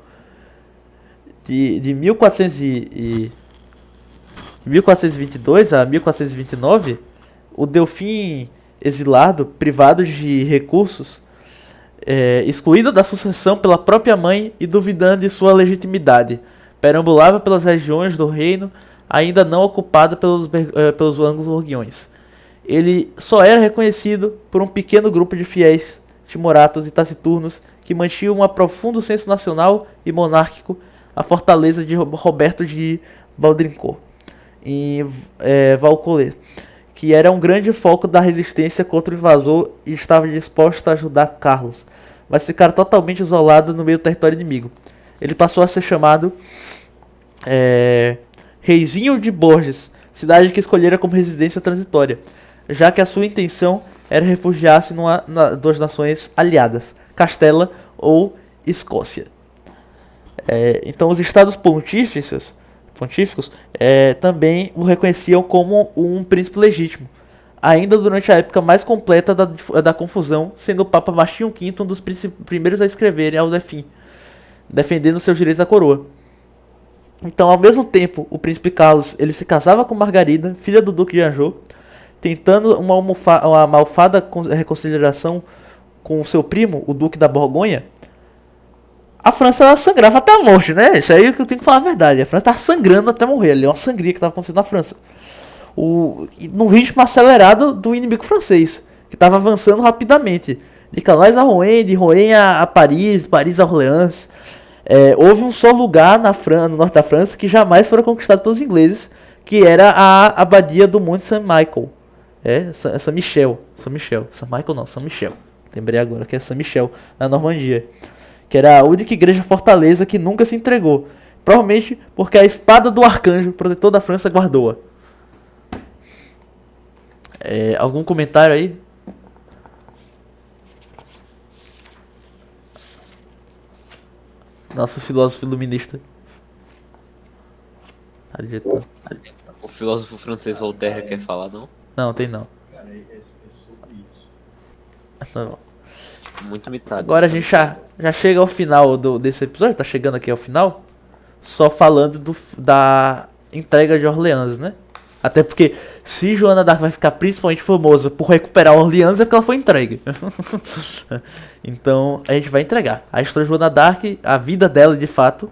Speaker 1: de 1422 a 1429, o Delfim exilado, privado de recursos, excluído da sucessão pela própria mãe e duvidando de sua legitimidade, perambulava pelas regiões do reino ainda não ocupada pelos anglo-borguiões. Ele só era reconhecido por um pequeno grupo de fiéis, timoratos e taciturnos que mantinham um profundo senso nacional e monárquico a fortaleza de Roberto de Baudricourt, em Valcolet, que era um grande foco da resistência contra o invasor e estava disposto a ajudar Carlos, mas ficaram totalmente isolado no meio do território inimigo. Ele passou a ser chamado Reizinho de Borges, cidade que escolhera como residência transitória, já que a sua intenção era refugiar-se duas nações aliadas, Castela ou Escócia. Então os estados pontíficos também o reconheciam como um príncipe legítimo, ainda durante a época mais completa da confusão, sendo o Papa Martinho V um dos primeiros a escreverem ao Delfim, defendendo seus direitos à coroa. Então, ao mesmo tempo, o príncipe Carlos ele se casava com Margarida, filha do Duque de Anjou, tentando uma malfada reconciliação com seu primo, o Duque da Borgonha. A França ela sangrava até a morte, né? Isso aí é que eu tenho que falar a verdade. A França estava sangrando até morrer. Ali é uma sangria que estava acontecendo na França. No ritmo acelerado do inimigo francês, que estava avançando rapidamente. De Calais a Rouen, de Rouen a Paris, Paris a Orleans. Houve um só lugar no norte da França que jamais foi conquistado pelos ingleses, que era a abadia do Monte Saint-Michel. Saint-Michel. Saint-Michel não, Saint-Michel. Lembrei agora que é Saint-Michel, na Normandia. Que era a única igreja fortaleza que nunca se entregou. Provavelmente porque a espada do arcanjo, protetor da França, guardou-a. Algum comentário aí? Nosso filósofo iluminista. Tá digitando.
Speaker 3: O filósofo francês Voltaire quer falar, não?
Speaker 1: Não, tem não.
Speaker 2: Cara, é sobre isso.
Speaker 1: Tá bom.
Speaker 3: Muito mitado.
Speaker 1: Agora a gente já chega ao final desse episódio, tá chegando aqui ao final, só falando da entrega de Orleans, né? Até porque se Joana d'Arc vai ficar principalmente famosa por recuperar Orleans é porque ela foi entregue. Então a gente vai entregar. A história de Joana d'Arc, a vida dela de fato,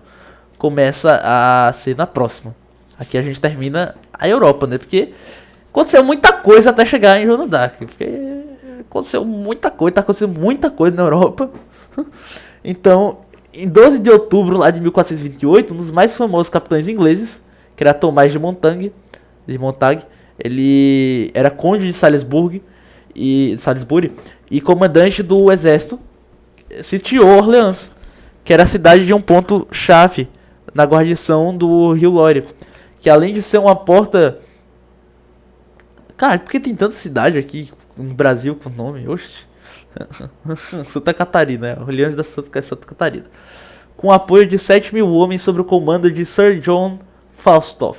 Speaker 1: começa a ser na próxima. Aqui a gente termina a Europa, né? Porque aconteceu muita coisa até chegar em Joana d'Arc. Porque aconteceu muita coisa, tá acontecendo muita coisa na Europa. Então, em 12 de outubro lá de 1428, um dos mais famosos capitães ingleses, que era Tomás de Montague, ele era conde de Salisbury e comandante do exército, sitiou Orleans, que era a cidade de um ponto-chave na guarnição do Rio Loire, que além de ser uma porta... Cara, por que tem tanta cidade aqui no Brasil com nome? Oxe. Santa Catarina, Orleans da Santa Catarina. Com o apoio de 7.000 homens sob o comando de Sir John Falstaff.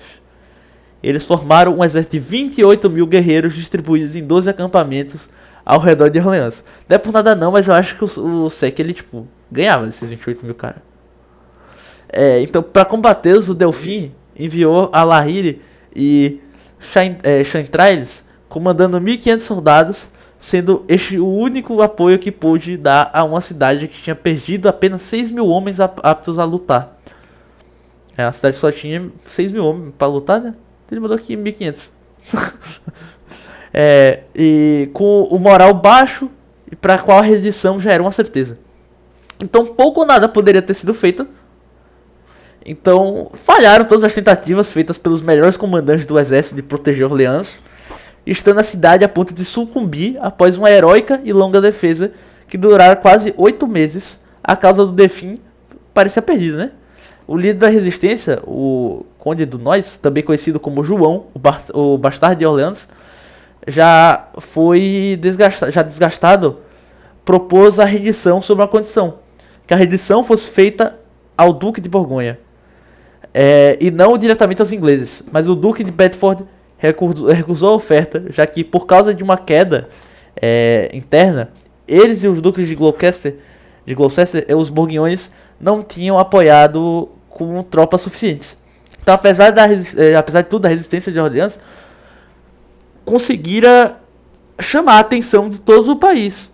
Speaker 1: Eles formaram um exército de 28.000 guerreiros distribuídos em 12 acampamentos ao redor de Orleans. Não é por nada não, mas eu acho que o Sec ele tipo ganhava desses 28.000 caras. Então, para combatê-los, o Delfim enviou a La Hire e Chantrelles, comandando 1.500 soldados, sendo este o único apoio que pôde dar a uma cidade que tinha perdido apenas 6.000 homens aptos a lutar. A cidade só tinha 6.000 homens para lutar, né? Ele mandou aqui 1.500. E com o moral baixo, e para qual a rendição já era uma certeza. Então pouco ou nada poderia ter sido feito. Então falharam todas as tentativas feitas pelos melhores comandantes do exército de proteger Orleans, estando a cidade a ponto de sucumbir após uma heróica e longa defesa que durara quase 8 meses. A causa do Delfim parecia perdida, né? O líder da resistência, o Conde do Nois, também conhecido como João, o bastardo de Orleans, já desgastado, propôs a rendição sob uma condição: que a rendição fosse feita ao Duque de Borgonha, e não diretamente aos ingleses. Mas o Duque de Bedford recusou a oferta, já que por causa de uma queda interna, eles e os duques de Gloucester, os borguinhões, não tinham apoiado com tropas suficientes. Então, apesar de tudo, a resistência de Orleans conseguira chamar a atenção de todo o país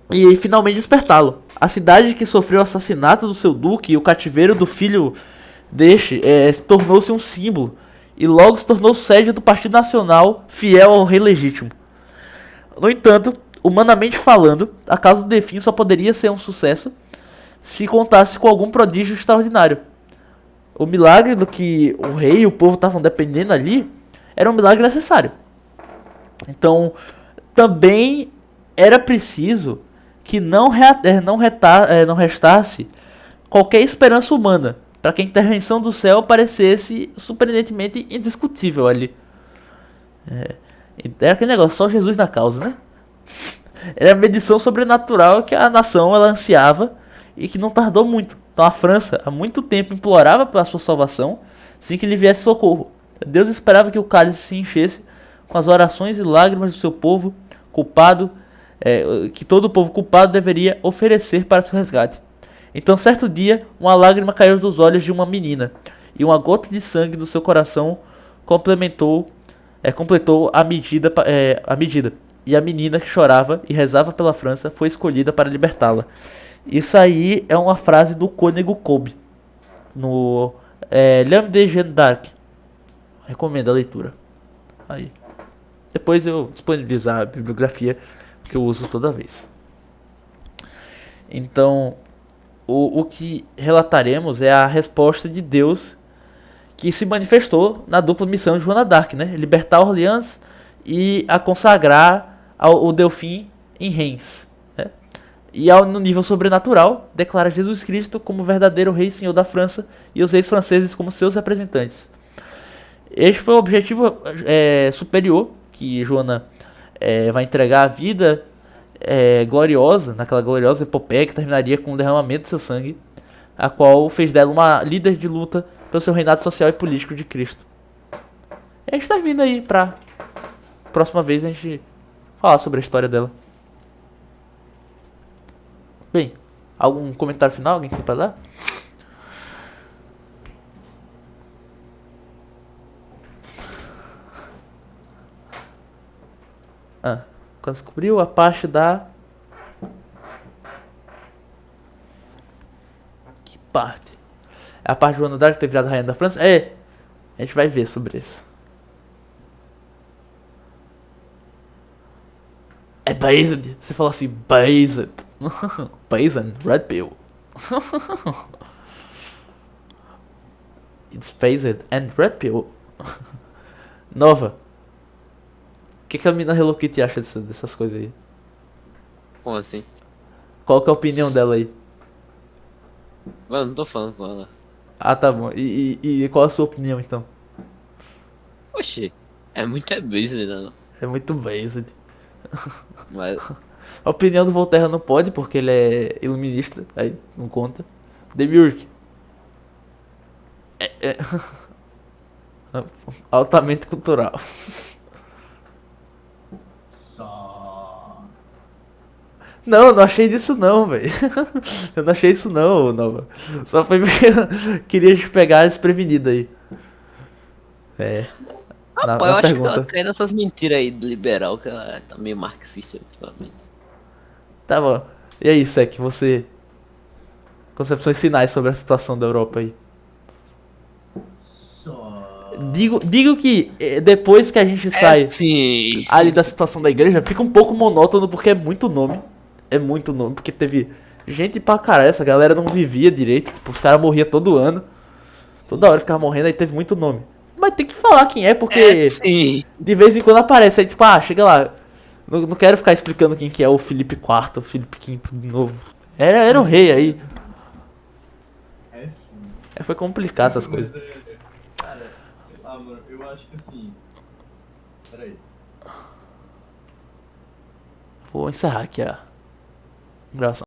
Speaker 1: e finalmente despertá-lo. A cidade que sofreu o assassinato do seu duque e o cativeiro do filho deste tornou-se um símbolo e logo se tornou sede do Partido Nacional fiel ao rei legítimo. No entanto, humanamente falando, a causa do Delfim só poderia ser um sucesso se contasse com algum prodígio extraordinário. O milagre do que o rei e o povo estavam dependendo ali era um milagre necessário. Então, também era preciso que não restasse qualquer esperança humana para que a intervenção do céu parecesse surpreendentemente indiscutível ali. Era aquele negócio, só Jesus na causa, né? Era a medição sobrenatural que a nação ela ansiava e que não tardou muito. Então a França há muito tempo implorava pela sua salvação sem que lhe viesse socorro. Deus esperava que o cálice se enchesse com as orações e lágrimas do seu povo culpado, que todo o povo culpado deveria oferecer para seu resgate. Então certo dia uma lágrima caiu dos olhos de uma menina e uma gota de sangue do seu coração completou a medida. E a menina que chorava e rezava pela França foi escolhida para libertá-la. Isso aí é uma frase do Cônego Kolbe no L'Homme de Jeanne d'Arc. Recomendo a leitura. Aí. Depois eu disponibilizar a bibliografia que eu uso toda vez. Então, o que relataremos é a resposta de Deus que se manifestou na dupla missão de Joana d'Arc, né? Libertar Orleans e a consagrar o Delfim em Reims. Né? E no nível sobrenatural, declara Jesus Cristo como verdadeiro rei e senhor da França e os reis franceses como seus representantes. Este foi o objetivo superior que Joana vai entregar a vida gloriosa, naquela gloriosa epopeia que terminaria com o derramamento de seu sangue, a qual fez dela uma líder de luta pelo seu reinado social e político de Cristo. E a gente termina aí pra próxima vez a gente falar sobre a história dela. Bem, algum comentário final? Alguém tem pra dar? Quando descobriu a parte da... Que parte? É a parte de Joana d'Arc ter virado rainha da França? A gente vai ver sobre isso. É based. Você fala assim, based. Based, red pill. It's based and red pill. Nova. O que a mina Hello Kitty acha dessas coisas aí?
Speaker 3: Como assim?
Speaker 1: Qual que é a opinião dela aí?
Speaker 3: Mano, não tô falando com ela.
Speaker 1: Ah, tá bom. E qual a sua opinião então?
Speaker 3: Oxi, é muito business, né?
Speaker 1: É muito based.
Speaker 3: Mas,
Speaker 1: A opinião do Voltaire não pode, porque ele é iluminista, aí não conta. Demiurge. Altamente cultural.
Speaker 2: Só.
Speaker 1: Não, eu não achei disso não, velho. Eu não achei isso não, Nova. Só foi porque eu queria te pegar desprevenido aí.
Speaker 3: rapaz, eu acho que ela cai nessas mentiras aí do liberal, que ela tá meio marxista ultimamente.
Speaker 1: Tá bom. E aí, Sek, você... Concepções finais sobre a situação da Europa aí.
Speaker 2: Só.
Speaker 1: Digo que depois que a gente sai
Speaker 3: Sim.
Speaker 1: ali da situação da igreja, fica um pouco monótono porque é muito nome. É muito nome, porque teve gente pra caralho, essa galera não vivia direito, tipo, os caras morriam todo ano. Toda hora ficava morrendo, aí teve muito nome. Mas tem que falar quem é, porque
Speaker 3: Sim.
Speaker 1: de vez em quando aparece, aí tipo, chega lá. Não quero ficar explicando quem que é o Felipe IV, o Felipe V de novo. Era o rei aí.
Speaker 2: É sim.
Speaker 1: Foi complicado essas
Speaker 2: Mas
Speaker 1: coisas.
Speaker 2: cara, sei lá, mano, eu acho que assim. Pera aí.
Speaker 1: Vou encerrar aqui a gravação.